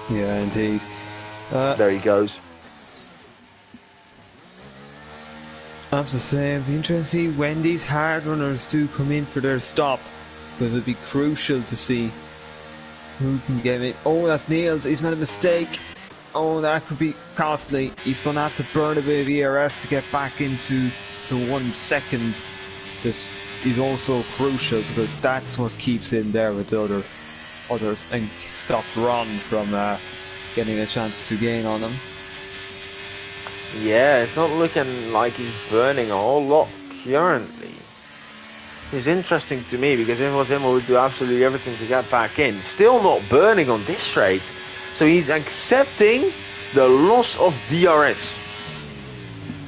Yeah, indeed. There he goes. I have to say, it'd be interesting to see when these hard runners do come in for their stop, because it'd be crucial to see who can get it. Oh, that's Niels. He's made a mistake. Oh, that could be costly. He's going to have to burn a bit of ERS to get back into the 1 second. This is also crucial because that's what keeps him there with the other others and stopped Ron from getting a chance to gain on him. Yeah, it's not looking like he's burning a whole lot currently. It's interesting to me because if it was him, I would do absolutely everything to get back in. Still not burning on this rate. So he's accepting the loss of DRS.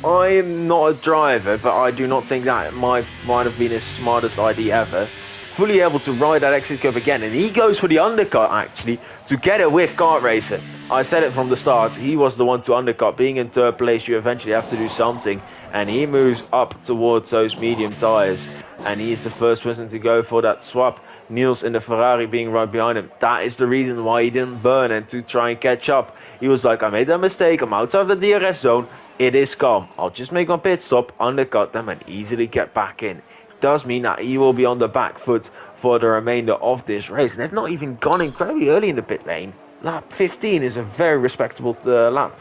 I am not a driver, but I do not think that might have been his smartest idea ever. Fully able to ride that exit curve again, and he goes for the undercut actually to get it with Kart Racer. I said it from the start, he was the one to undercut. Being in third place, you eventually have to do something, and he moves up towards those medium tires, and he is the first person to go for that swap. Niels in the Ferrari being right behind him. That is the reason why he didn't burn and to try and catch up. He was like, I made that mistake, I'm outside of the DRS zone, it is calm. I'll just make my pit stop, undercut them and easily get back in. It does mean that he will be on the back foot for the remainder of this race. And they've not even gone incredibly early in the pit lane. Lap 15 is a very respectable lap.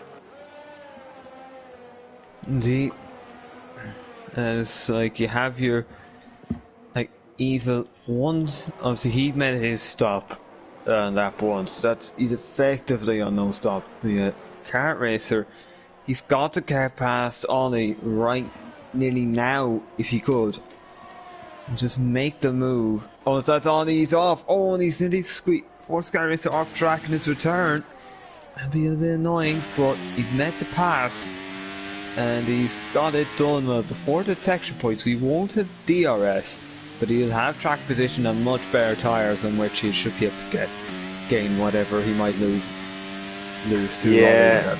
Indeed. It's like you have your evil ones. Obviously he made his stop lap 1, so he's effectively on no stop. The kart racer, he's got to get past Ollie right nearly now if he could. Just make the move. Oh, that's Ollie's off. Oh, and he's nearly forced kart racer off track in his return. That'd be a bit annoying, but he's met the pass and he's got it done well before the detection point, so he won't have DRS. But he'll have track position and much better tyres on which he should be able to gain whatever he might lose to. Yeah,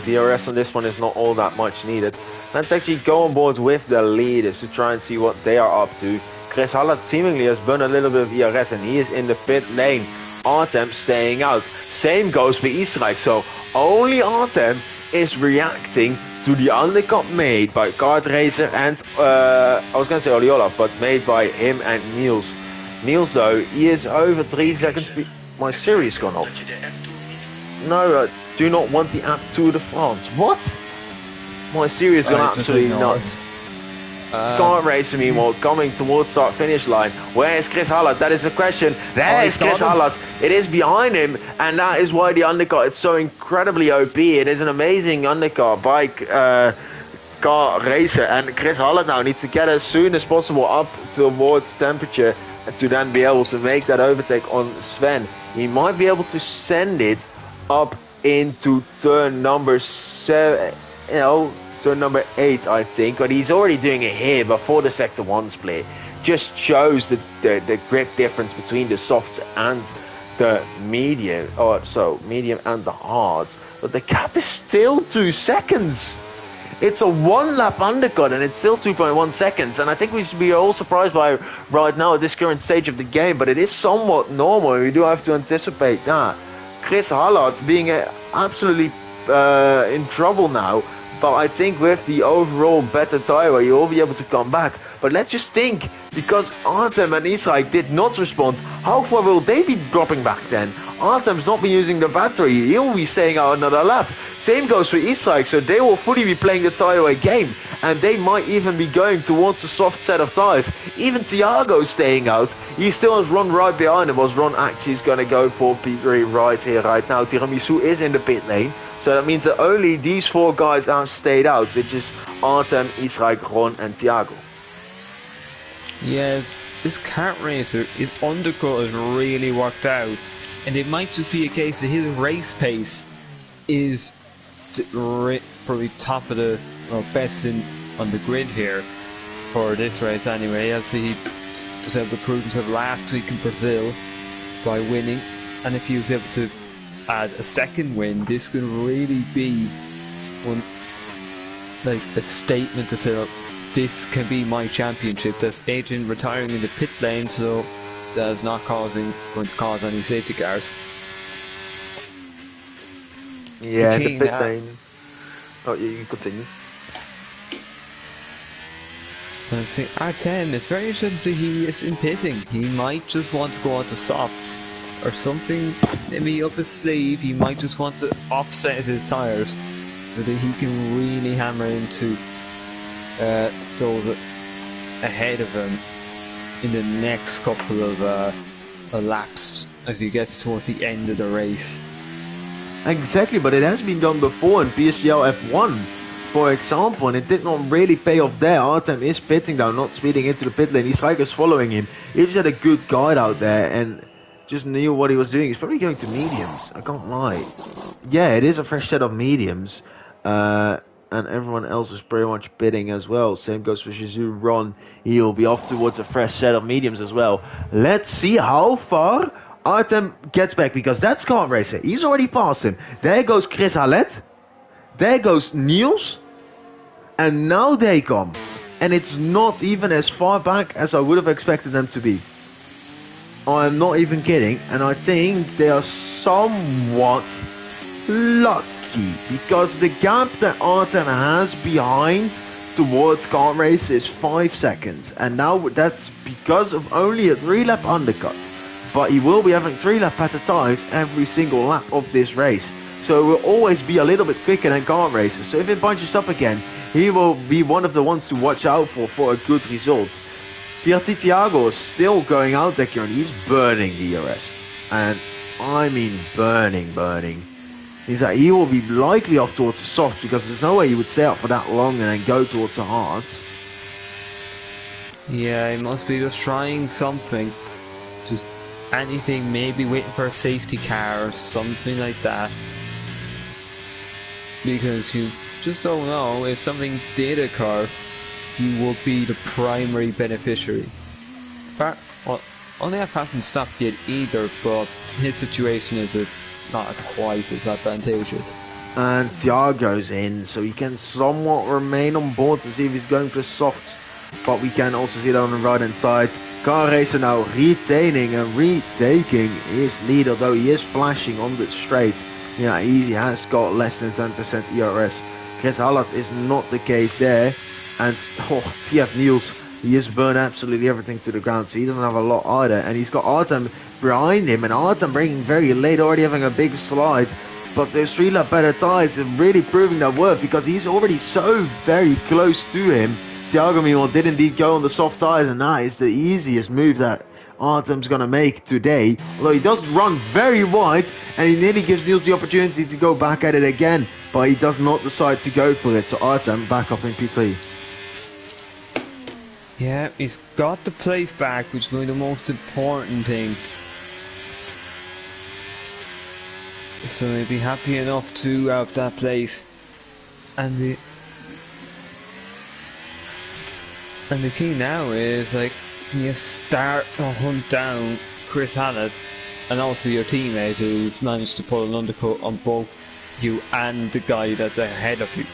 DRS on this one is not all that much needed. Let's actually go on board with the leaders to try and see what they are up to. Chris Hallett seemingly has burned a little bit of ERS and he is in the pit lane. Artem staying out. Same goes for Easterreich, so only Artem is reacting to the undercut made by Kart Racer and, I was going to say Oliola, but made by him and Niels. Niels though, he is over 3 seconds. My Siri's gone off. No, I do not want the app Tour de France. What? My Siri has gone absolutely nuts. Kart Racer meanwhile coming towards start finish line. Where is Chris Hallett? That is the question. There is Chris Hallett. It is behind him, and that is why the undercut is so incredibly OP. It is an amazing undercut by Kart Racer, and Chris Hallett now needs to get as soon as possible up towards temperature to then be able to make that overtake on Sven. He might be able to send it up into turn number 7, turn number 8, I think, but he's already doing it here before the sector 1 split. Just shows the grip difference between the softs and the medium, medium and the hards. But the gap is still 2 seconds. It's a 1 lap undercut and it's still 2.1 seconds. And I think we should be all surprised by right now at this current stage of the game, but it is somewhat normal. We do have to anticipate that. Chris Hallett being absolutely in trouble now. But I think with the overall better tyre, you'll be able to come back. But let's just think, because Artem and Israel did not respond, how far will they be dropping back then? Artem's not been using the battery, he'll be staying out another lap. Same goes for Israel, so they will fully be playing the tyre game. And they might even be going towards the soft set of tyres. Even Thiago's staying out. He still has Ron right behind him, as Ron actually is going to go for P3 right here, right now. Tiramisu is in the pit lane. So that means that only these 4 guys have stayed out, which is Artem, Israel, Ron and Thiago. Yes, this kart racer, his undercut has really worked out. And it might just be a case that his race pace is probably top of the, best on the grid here for this race anyway. As he was able to prove himself last week in Brazil by winning. And if he was able to add a second win, this could really be a statement to say, this can be my championship. That's Adrian retiring in the pit lane, so that is not going to cause any safety cars. Yeah, the pit lane. Oh, yeah, you continue. And see, R10, it's very interesting to see he is in pitting. He might just want to go on to softs or something, maybe up his sleeve. He might just want to offset his tyres so that he can really hammer into those ahead of him in the next couple of elapsed as he gets towards the end of the race. Exactly, but it has been done before in PSGL F1, for example, and it did not really pay off there. Artem is pitting down, not speeding into the pit lane. His Striker's following him. He just had a good guide out there and just knew what he was doing. He's probably going to mediums, I can't lie. Yeah, it is a fresh set of mediums. And everyone else is pretty much bidding as well. Same goes for Shizu Ron. He'll be off towards a fresh set of mediums as well. Let's see how far Artem gets back, because that's Kart Racer. He's already passed him. There goes Chris Hallett. There goes Niels. And now they come. And it's not even as far back as I would have expected them to be. I'm not even kidding. And I think they are somewhat lucky, because the gap that Artem has behind towards Kart Race is 5 seconds, and now that's because of only a 3-lap undercut, but he will be having 3-lap better tires every single lap of this race, so it will always be a little bit quicker than Kart Races. So if it bunches up again, he will be one of the ones to watch out for a good result. Tiago is still going out there currently. He's burning the DRS, and I mean burning. He will be likely off towards the soft, because there's no way he would stay up for that long and then go towards the hards. Yeah, he must be just trying something. Just anything, maybe waiting for a safety car or something like that. Because you just don't know, if something did occur, you will be the primary beneficiary. Only hasn't stopped yet either, but his situation is not quite as advantageous. And Thiago's in, so he can somewhat remain on board to see if he's going for softs. But we can also see that on the right hand side. Car Racer now retaining and retaking his lead, although he is flashing on the straights. Yeah, he has got less than 10% ERS. Chris Hallett is not the case there. And TF Niels, he has burned absolutely everything to the ground, so he doesn't have a lot either. And he's got Artem behind him, and Artem breaking very late, already having a big slide. But those 3-lap better tires are really proving their worth, because he's already so very close to him. Thiago meanwhile did indeed go on the soft tires, and that is the easiest move that Artem's going to make today. Although he does run very wide, and he nearly gives Niels the opportunity to go back at it again, but he does not decide to go for it. So Artem back up in P3. Yeah, he's got the place back, which is going to be the most important thing. So he'll be happy enough to have that place. And the key now is, like, can you start to hunt down Chris Hallett and also your teammate who's managed to pull an undercut on both you and the guy that's ahead of you.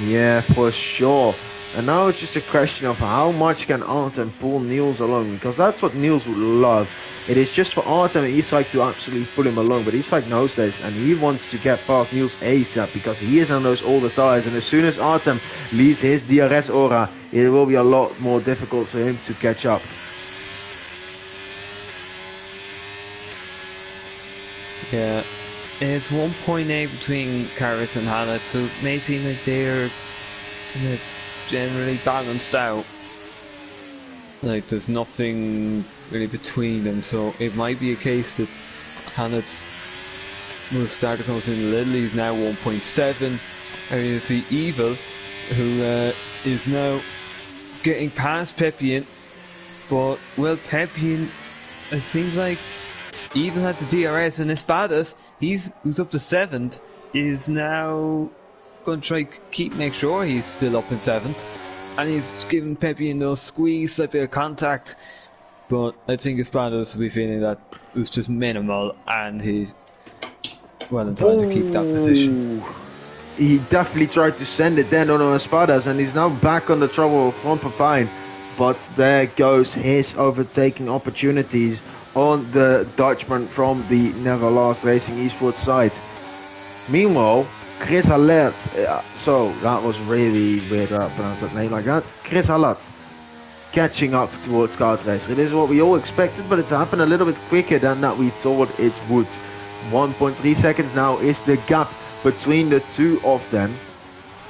Yeah, for sure. And now it's just a question of how much can Artem pull Niels along, because that's what Niels would love. It is just for Artem and Ishak to absolutely pull him along, but Ishak knows this, and he wants to get past Niels ASAP, because he is on those all the tires, and as soon as Artem leaves his DRS aura, it will be a lot more difficult for him to catch up. Yeah, it's 1.8 between Karras and Hallett, so it may seem like they're generally balanced out. Like, there's nothing really between them, so it might be a case that Hallett's will start to come in a little. He's now 1.7, and you see Evil, who is now getting past Peppian, but, well, Peppian, it seems like Evil had the DRS, and Espadas, who's up to 7th, is now going to try make sure he's still up in 7th, and he's giving Peppian those squeeze, slight bit of contact, but I think Espadas will be feeling that it was just minimal, and he's well in time to keep that position. He definitely tried to send it then on Espadas, and he's now back on the trouble from Papine, but there goes his overtaking opportunities on the Dutchman from the Never Last Racing Esports side. Meanwhile, Chris Hallett, so that was really weird to pronounce that name like that. Chris Hallett catching up towards Kart Racer. It is what we all expected, but it's happened a little bit quicker than that we thought it would. 1.3 seconds now is the gap between the two of them.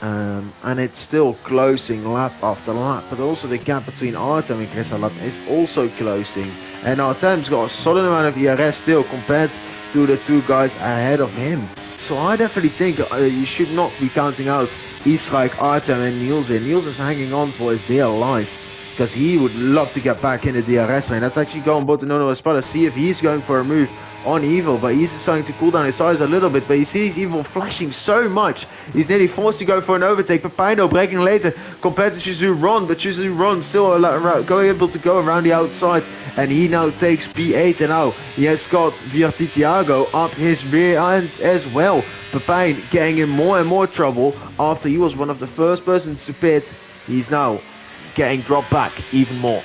and it's still closing lap after lap. But also the gap between Artem and Chris Halat is also closing, and Artem's got a solid amount of ERS still compared to the two guys ahead of him. So I definitely think you should not be counting out Israel, Artem, and Niels. Niels is hanging on for his dear life because he would love to get back in the DRS lane. Let's actually go on board to Nono Espada, see if he's going for a move on Evil, but he's starting to cool down his size a little bit, but he sees Evil flashing so much, he's nearly forced to go for an overtake. Papino breaking later compared to Shizu Ron, but Shizu Ron still able to go around the outside, and he now takes P8, and now he has got Virtitiago up his rear end as well. Papine getting in more and more trouble after he was one of the first persons to pit. He's now getting dropped back even more.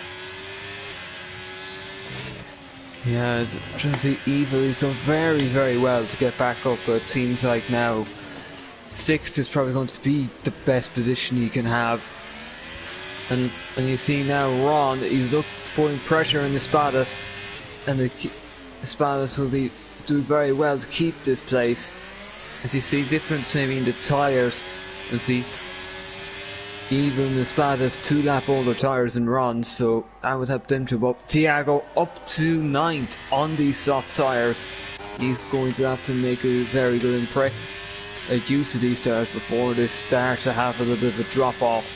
Yeah, as Trinity Evil, he's done very, very well to get back up, but it seems like now 6th is probably going to be the best position he can have. And you see now Ron, he's putting pressure on the Espadas, and the Espadas will be do very well to keep this place. As you see difference maybe in the tyres, you see Evil and the Espadas 2 lap older tyres than Ron, so I would have them to go up. Tiago up to 9th on these soft tyres. He's going to have to make a very good use of these tyres before they start to have a little bit of a drop off.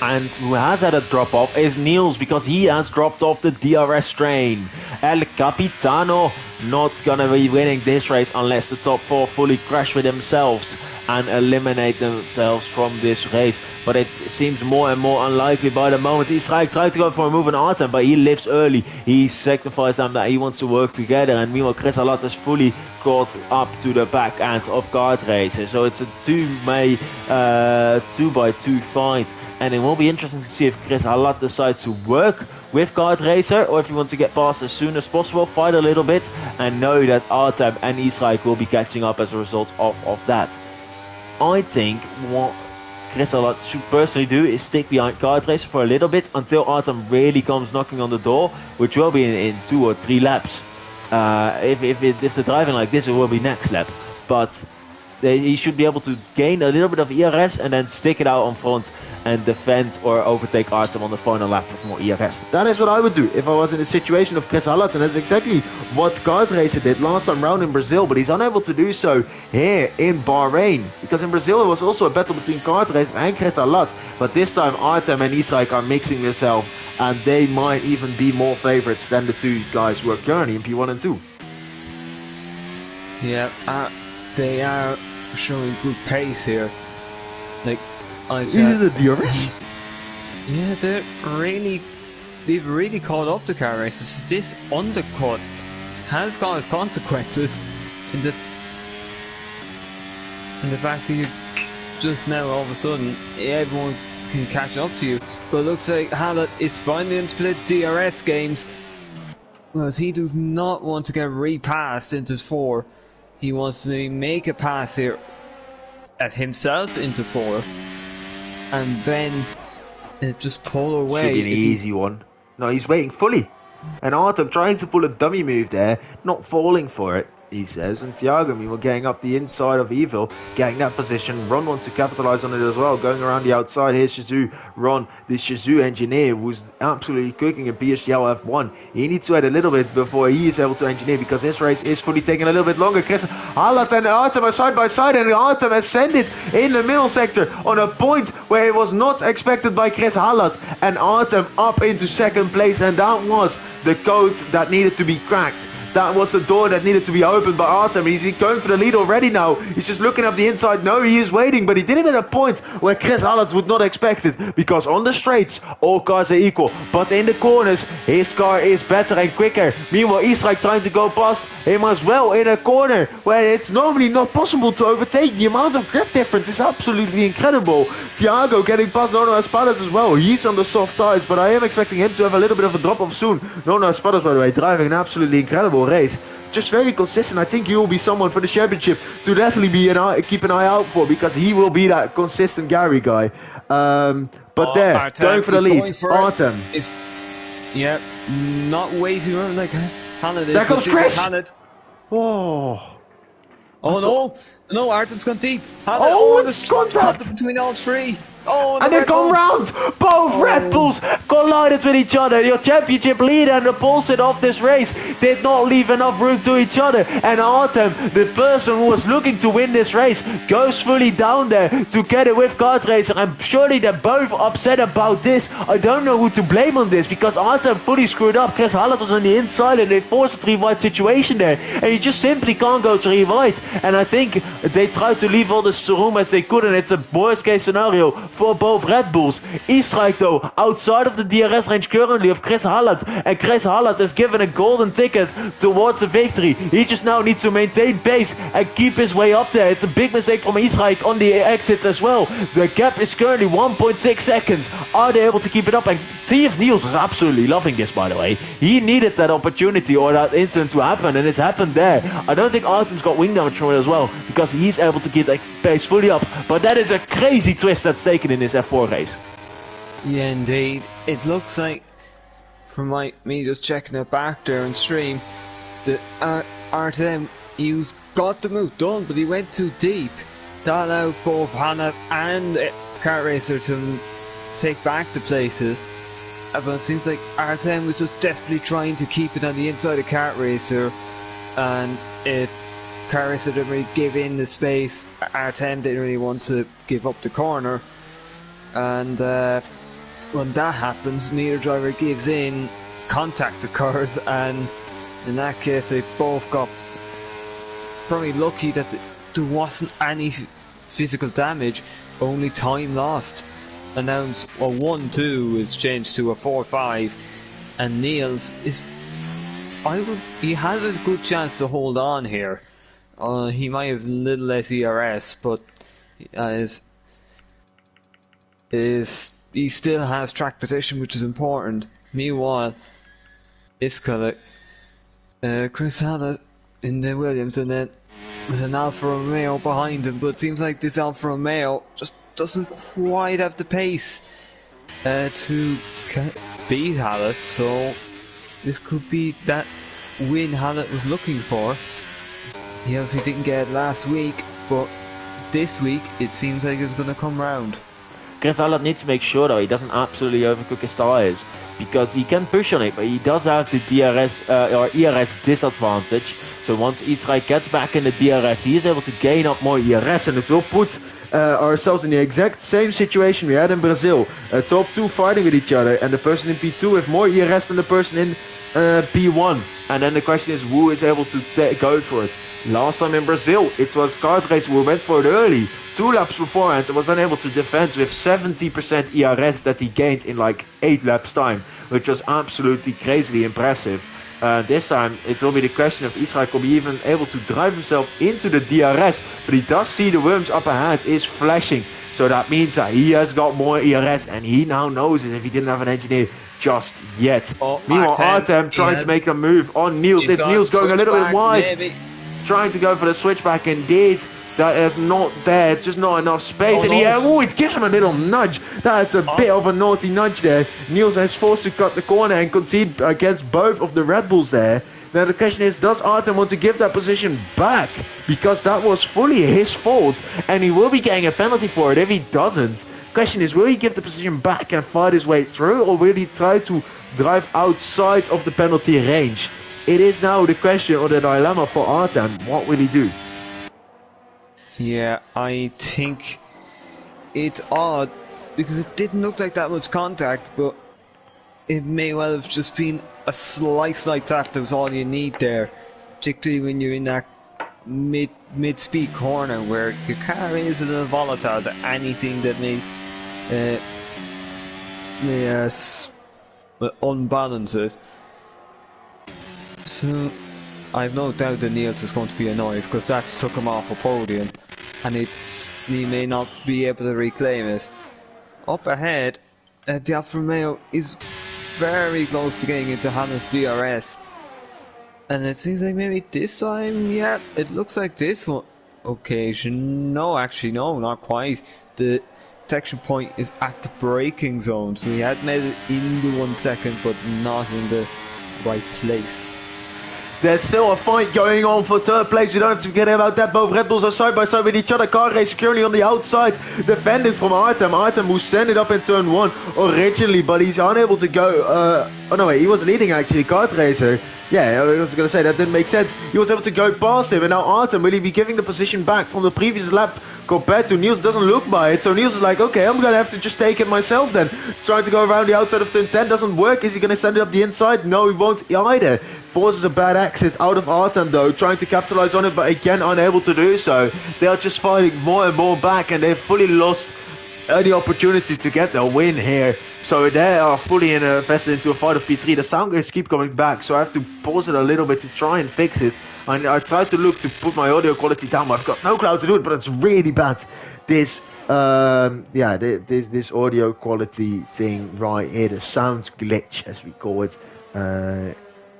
And who has had a drop off is Niels, because he has dropped off the DRS train. El Capitano not gonna be winning this race unless the top 4 fully crash with themselves and eliminate themselves from this race, but it seems more and more unlikely by the moment. Israel tried to go for a move on Artem, but he lives early. He sacrificed them that he wants to work together, and meanwhile Chris Alat is fully caught up to the back end of kart races. So it's a 2x2 fight, and it will be interesting to see if Chris Alat decides to work with Kart Racer, or if you want to get past as soon as possible, fight a little bit, and know that Artem and Israel will be catching up as a result of that. I think what Chris Alat should personally do is stick behind Kart Racer for a little bit until Artem really comes knocking on the door, which will be in 2 or 3 laps. If they're driving like this, it will be next lap. But he should be able to gain a little bit of ERS and then stick it out on front and defend or overtake Artem on the final lap with more ERS. That is what I would do if I was in the situation of Chris Halat, and that's exactly what Kart Racer did last time round in Brazil, but he's unable to do so here in Bahrain, because in Brazil it was also a battle between Kart Racer and Chris Halat, but this time Artem and Israel are mixing themselves, and they might even be more favorites than the two guys who are currently in P1 and 2. Yeah, they are showing good pace here. Like, Is it the DRS? Yeah, they've really caught up to car races. This undercut has got its consequences in the fact that you just now all of a sudden everyone can catch up to you. But it looks like Hallett is finally in split DRS games, because he does not want to get repassed into 4. He wants to maybe make a pass here at himself into 4. And then just pull away. Should be an easy one. No, he's waiting fully. And Artem trying to pull a dummy move there, not falling for it, he says. And Thiago, meanwhile, getting up the inside of Evil, getting that position. Ron wants to capitalize on it as well, going around the outside. Here's Shizu. Ron, this Shizu engineer, was absolutely cooking in PSGL F1. He needs to add a little bit before he is able to engineer, because this race is fully taking a little bit longer. Chris Halat and Artem are side by side, and Artem ascended in the middle sector on a point where it was not expected by Chris Halat, and Artem up into 2nd place, and that was the code that needed to be cracked. That was the door that needed to be opened by Artem. He's going for the lead already now. He's just looking up the inside. No, he is waiting, but he did it at a point where Chris Halat would not expect it, because on the straights, all cars are equal. But in the corners, his car is better and quicker. Meanwhile, Israel trying to go past him as well in a corner where it's normally not possible to overtake. The amount of grip difference is absolutely incredible. Thiago getting past Nono Espadas as well. He's on the soft tires, but I am expecting him to have a little bit of a drop-off soon. Nono Espadas, by the way, driving an absolutely incredible race. Just very consistent. I think he will be someone for the championship to definitely be keep an eye out for, because he will be that consistent Gary guy. But there, Artem going for the lead. Artem. Yeah, not waiting around like Hannah did. There comes Chris! Hannah. Oh. Oh no! No, Artem's gone deep. Oh, it's there's contact between all three. Oh, and the they've gone round. Both Red Bulls collided with each other. Your championship leader and the pulset of this race did not leave enough room to each other. And Artem, the person who was looking to win this race, goes fully down there together with Kart Racer. And surely they're both upset about this. I don't know who to blame on this because Artem fully screwed up. Chris Hallett was on the inside and they forced a 3-wide situation there. And you just simply can't go 3-wide. And I think they tried to leave all this room as they could, and it's a worst case scenario for both Red Bulls. Eastrike though, outside of the DRS range currently of Chris Hallett, and Chris Hallett is given a golden ticket towards a victory. He just now needs to maintain pace and keep his way up there. It's a big mistake from Eastrike on the exit as well. The gap is currently 1.6 seconds. Are they able to keep it up? And TF Niels is absolutely loving this, by the way. He needed that opportunity or that incident to happen, and it's happened there. I don't think Artem's got wing damage from it as well, because he's able to keep that pace fully up. But that is a crazy twist that's taken in this F4 race. Yeah, indeed. It looks like, from me just checking it back there on stream, that Artem, he's got the move done, but he went too deep. That allowed both Hannah and Kart Racer to take back the places. But it seems like Artem was just desperately trying to keep it on the inside of Kart Racer, and if Kart Racer didn't really give in the space, Artem didn't really want to give up the corner, and when that happens, neither driver gives in, contact occurs, and in that case they both got probably lucky that there wasn't any physical damage, only time lost. And now a 1-2 is changed to a 4-5, and Niels is, he has a good chance to hold on here. He might have a little less ERS, but he still has track position, which is important. Meanwhile, Iskala, Chris Hannah in the Williams, and then with an Alfa Romeo behind him, but it seems like this Alfa Romeo just doesn't quite have the pace to beat Hallett, so this could be that win Hallett was looking for. He obviously didn't get it last week, but this week it seems like it's going to come round. Chris Hallett needs to make sure though he doesn't absolutely overcook his tyres, because he can push on it, but he does have the DRS or ERS disadvantage. So once Eastrike gets back in the DRS, he is able to gain up more ERS, and it will put ourselves in the exact same situation we had in Brazil. Top 2 fighting with each other, and the person in P2 with more ERS than the person in P1. And then the question is, who is able to go for it? Last time in Brazil, it was Kart Racer who went for it early, 2 laps beforehand, and was unable to defend with 70% ERS that he gained in like 8 laps time, which was absolutely crazily impressive. This time it will be the question if Israel will be even able to drive himself into the DRS, but he does see the worms up ahead is flashing, so that means that he has got more ERS, and he now knows it if he didn't have an engineer just yet. Meanwhile, Artem trying to make a move on Niels. It's Niels going a little bit wide, trying to go for the switchback. Indeed, that is not there, just not enough space, and it gives him a little nudge. That's a bit of a naughty nudge there. Niels is forced to cut the corner and concede against both of the Red Bulls there. Now the question is, does Artem want to give that position back? Because that was fully his fault, and he will be getting a penalty for it if he doesn't. Question is, will he give the position back and fight his way through, or will he try to drive outside of the penalty range? It is now the question or the dilemma for Artem. What will he do? Yeah, I think it's odd because it didn't look like that much contact, but it may well have just been a slight tap. That was all you need there, particularly when you're in that mid-speed corner where your car is a little volatile to anything that may unbalance it. So I've no doubt that Niels is going to be annoyed because that took him off a podium, and he may not be able to reclaim it. Up ahead, the Alfa Romeo is very close to getting into Hannah's DRS, and it seems like maybe this time, yeah, it looks like this one occasion. No, actually no, not quite. The detection point is at the braking zone, so he had made it in the 1 second, but not in the right place. There's still a fight going on for third place. You don't have to forget about that. Both Red Bulls are side by side with each other. Car Racer currently on the outside, defending from Artem. Artem who sent it up in turn 1 originally, but he's unable to go. Oh no, wait, he was leading actually. Car Racer. Yeah, I was going to say that didn't make sense. He was able to go past him, and now Artem will he be giving the position back from the previous lap compared to Niels. Doesn't look by it, so Niels is like, okay, I'm going to have to just take it myself then. Trying to go around the outside of turn 10 doesn't work. Is he going to send it up the inside? No, he won't either. Forces a bad exit out of Artem though, trying to capitalize on it, but again unable to do so. They are just fighting more and more back, and they've fully lost any opportunity to get the win here. So they are fully invested into a fight of P3. The sound guys keep coming back, so I have to pause it a little bit to try and fix it. And I tried to look to put my audio quality down, but I've got no cloud to do it, but it's really bad. This this audio quality thing right here, the sound glitch as we call it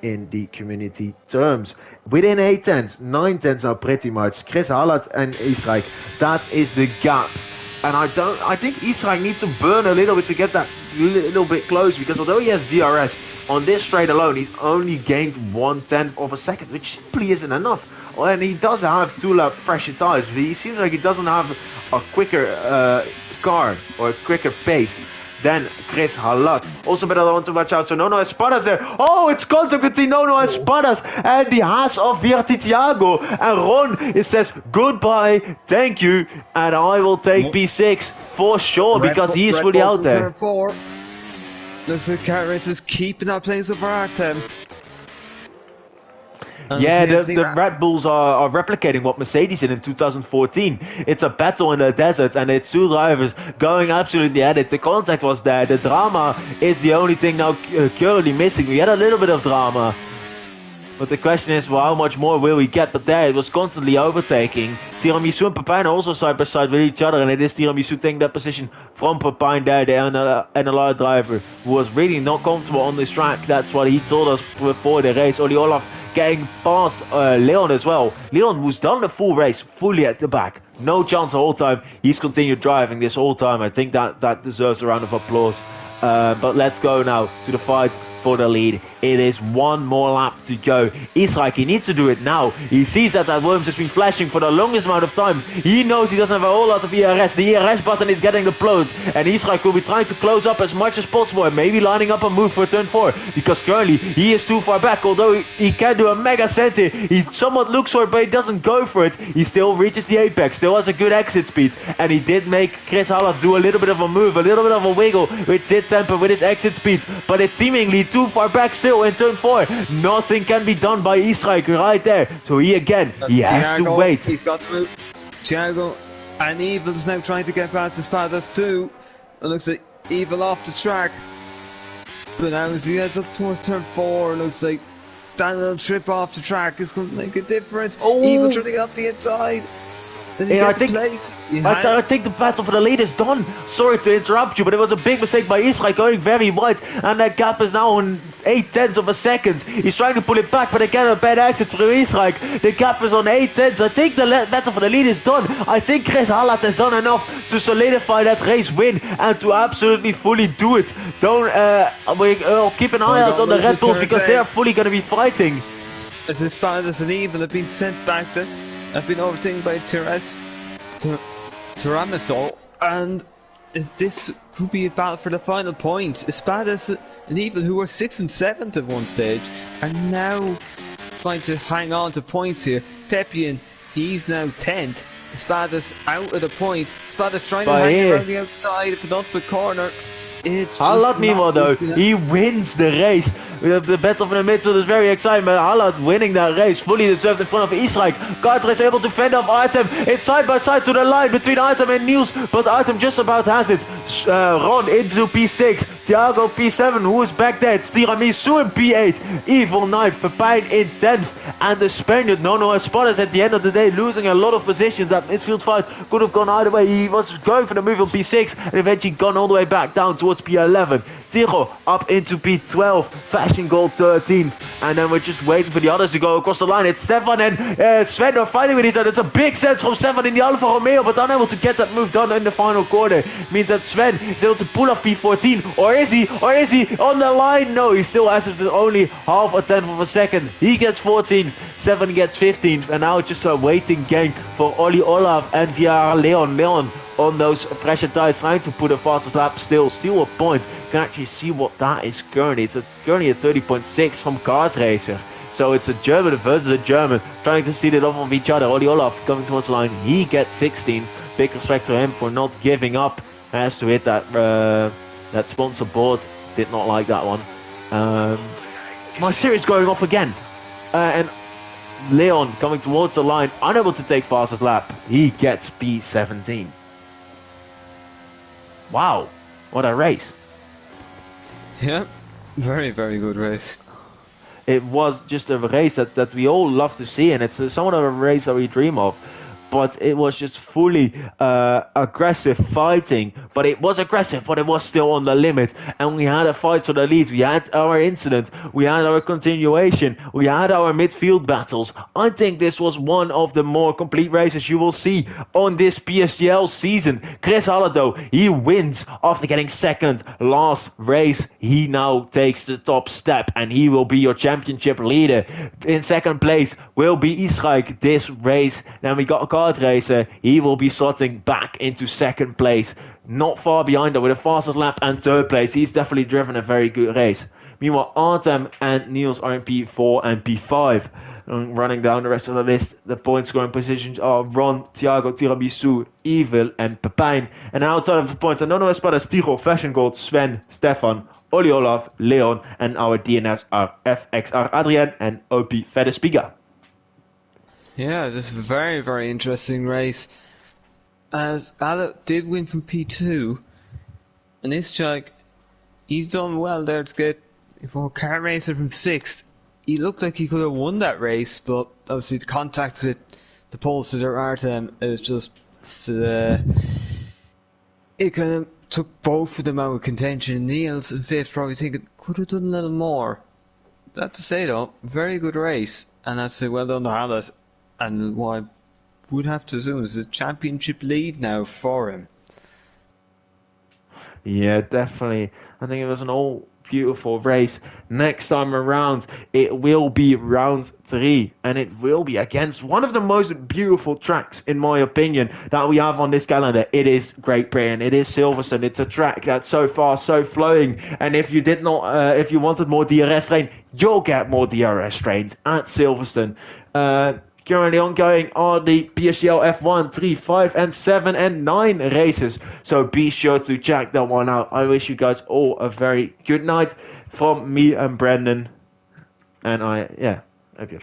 in the community terms. Within 8 tenths, 9 tenths now pretty much. Chris Hallat and Israel, that is the gap. And I think Israel needs to burn a little bit to get that little bit close, because although he has DRS, on this straight alone, he's only gained 1/10 of a second, which simply isn't enough. And he does have 2-lap fresher tires, but he seems like he doesn't have a quicker car or a quicker pace than Chris Hallat. Also better one to watch out. So Nono Espadas there. Oh, it's contact between Nono Espadas and the Haas of Virti Thiago. And Ron, it says goodbye, thank you, and I will take P6 for sure because he is fully out there. Turn 4. Looks like Car Racers keeping that place over Artem. Yeah, the Red Bulls are replicating what Mercedes did in 2014. It's a battle in the desert, and it's two drivers going absolutely at it. The contact was there. The drama is the only thing now currently missing. We had a little bit of drama, but the question is, well, how much more will we get? But there, it was constantly overtaking. Tiramisu and Pepijn are also side by side with each other, and it is Tiramisu taking that position from Pepijn there, the NLR driver, who was really not comfortable on this track. That's what he told us before the race. Oli Olaf getting past Leon as well. Leon, who's done the full race, fully at the back. No chance the whole time. He's continued driving this whole time. I think that deserves a round of applause. But let's go now to the fight for the lead. It is one more lap to go. Israel, he needs to do it now. He sees that Williams has been flashing for the longest amount of time. He knows he doesn't have a whole lot of ERS. The ERS button is getting deployed, and Israel will be trying to close up as much as possible and maybe lining up a move for turn 4, because currently he is too far back. Although he can do a mega centi, he somewhat looks for it, but he doesn't go for it. He still reaches the apex, still has a good exit speed, and he did make Chris Hallat do a little bit of a move, a little bit of a wiggle, which did temper with his exit speed, but it's seemingly too far back still in turn 4. Nothing can be done by Israel right there. So he has to wait. He's got to move. Thiago and Evil's now trying to get past his paths too. It looks like Evil off the track. But now as he heads up towards turn 4, it looks like that little trip off the track is going to make a difference. Evil trying to get up the inside. I think the battle for the lead is done. Sorry to interrupt you, but it was a big mistake by Israel going very wide, and that gap is now on 0.8 of a second. He's trying to pull it back, but again a bad exit through Israel. The gap is on 0.8. I think the battle for the lead is done. I think Chris Hallat has done enough to solidify that race win and to absolutely fully do it. Don't keep an eye out on the Red Bulls, because they are fully going to be fighting. As Espadas and Evil have been sent back to, have been overtaken by Tiramisu, and this could be a battle for the final point. Espadas and Evil, who were 6th and 7th at one stage, are now trying to hang on to points here. Pepian, he's now 10th. Espadas out of the points. Espadas trying to hang around the outside of the penultimate corner. It's Hallat, meanwhile, though, he wins the race. The battle for the midfield is very exciting, but Hallat winning that race, fully deserved in front of Israel. Carter is able to fend off Artem. It's side by side to the line between Artem and Niels, but Artem just about has it. Ron into P6, Thiago P7, who is back there. It's Tiramisu in P8, Evil 9, Pepijn in 10th, and the Spaniard Nono Espadas at the end of the day losing a lot of positions. That midfield fight could have gone either way. He was going for the move on P6 and eventually gone all the way back down towards P11. Stiro up into P12, Fashion Gold 13, and then we're just waiting for the others to go across the line. It's Stefan and Sven are fighting with each other. It's a big sense from Stefan in the Alfa Romeo, but unable to get that move done in the final quarter. Means that Sven is able to pull up P14, or is he on the line? No, he still has it only half a tenth of a second. He gets 14, Seven gets 15, and now it's just a waiting game for Oli Olaf and Via Leon on those pressure tires, trying to put a fastest lap steal a point. You can actually see what that is currently. It's currently a 30.6 from Kart Racer. So it's a German versus a German, trying to see it off of each other. Oli Olaf coming towards the line, he gets 16. Big respect to him for not giving up. Has to hit that sponsor board. Did not like that one. My series going off again. And Leon coming towards the line, unable to take fastest lap. He gets P17. Wow, what a race. Yeah, very, very good race. It was just a race that we all love to see, and it's somewhat of a race that we dream of. But it was just fully aggressive fighting. But it was aggressive, but it was still on the limit. And we had a fight for the lead. We had our incident. We had our continuation. We had our midfield battles. I think this was one of the more complete races you will see on this PSGL season. Chris Halliday, he wins after getting second last race. He now takes the top step, and he will be your championship leader. In second place will be Israel this race. Then we got a Kart Racer. He will be slotting back into second place, not far behind her with a fastest lap, and third place. He's definitely driven a very good race. Meanwhile, Artem and Niels are in P4 and P5. Running down the rest of the list, the point scoring positions are Ron, Thiago, Tiramisu, Evil, and Pepijn. And outside of the points, I don't know about Stigo, Fashion Gold, Sven, Stefan, Oli Olaf, Leon, and our DNFs are FXR Adrian and OP Fedespiga. Yeah, this is a very, very interesting race. As Alec did win from P2, and Ischak, he's done well there to get for Kart Racer from 6th. He looked like he could have won that race, but obviously the contact with the Polster Artem is just it kind of took both of them out of contention. Niels in 5th probably thinking could have done a little more. That to say though, very good race, and I'd say well done to Hallett. And what I would have to assume is a championship lead now for him. Yeah, definitely. I think it was an all beautiful race. Next time around, it will be round 3, and it will be against one of the most beautiful tracks, in my opinion, that we have on this calendar. It is Great Britain. It is Silverstone. It's a track that's so fast, so flowing. And if you did not, if you wanted more DRS train, you'll get more DRS trains at Silverstone. Currently ongoing are the PSGL F1, 3, 5, and 7, and 9 races. So be sure to check that one out. I wish you guys all a very good night from me and Brendan. And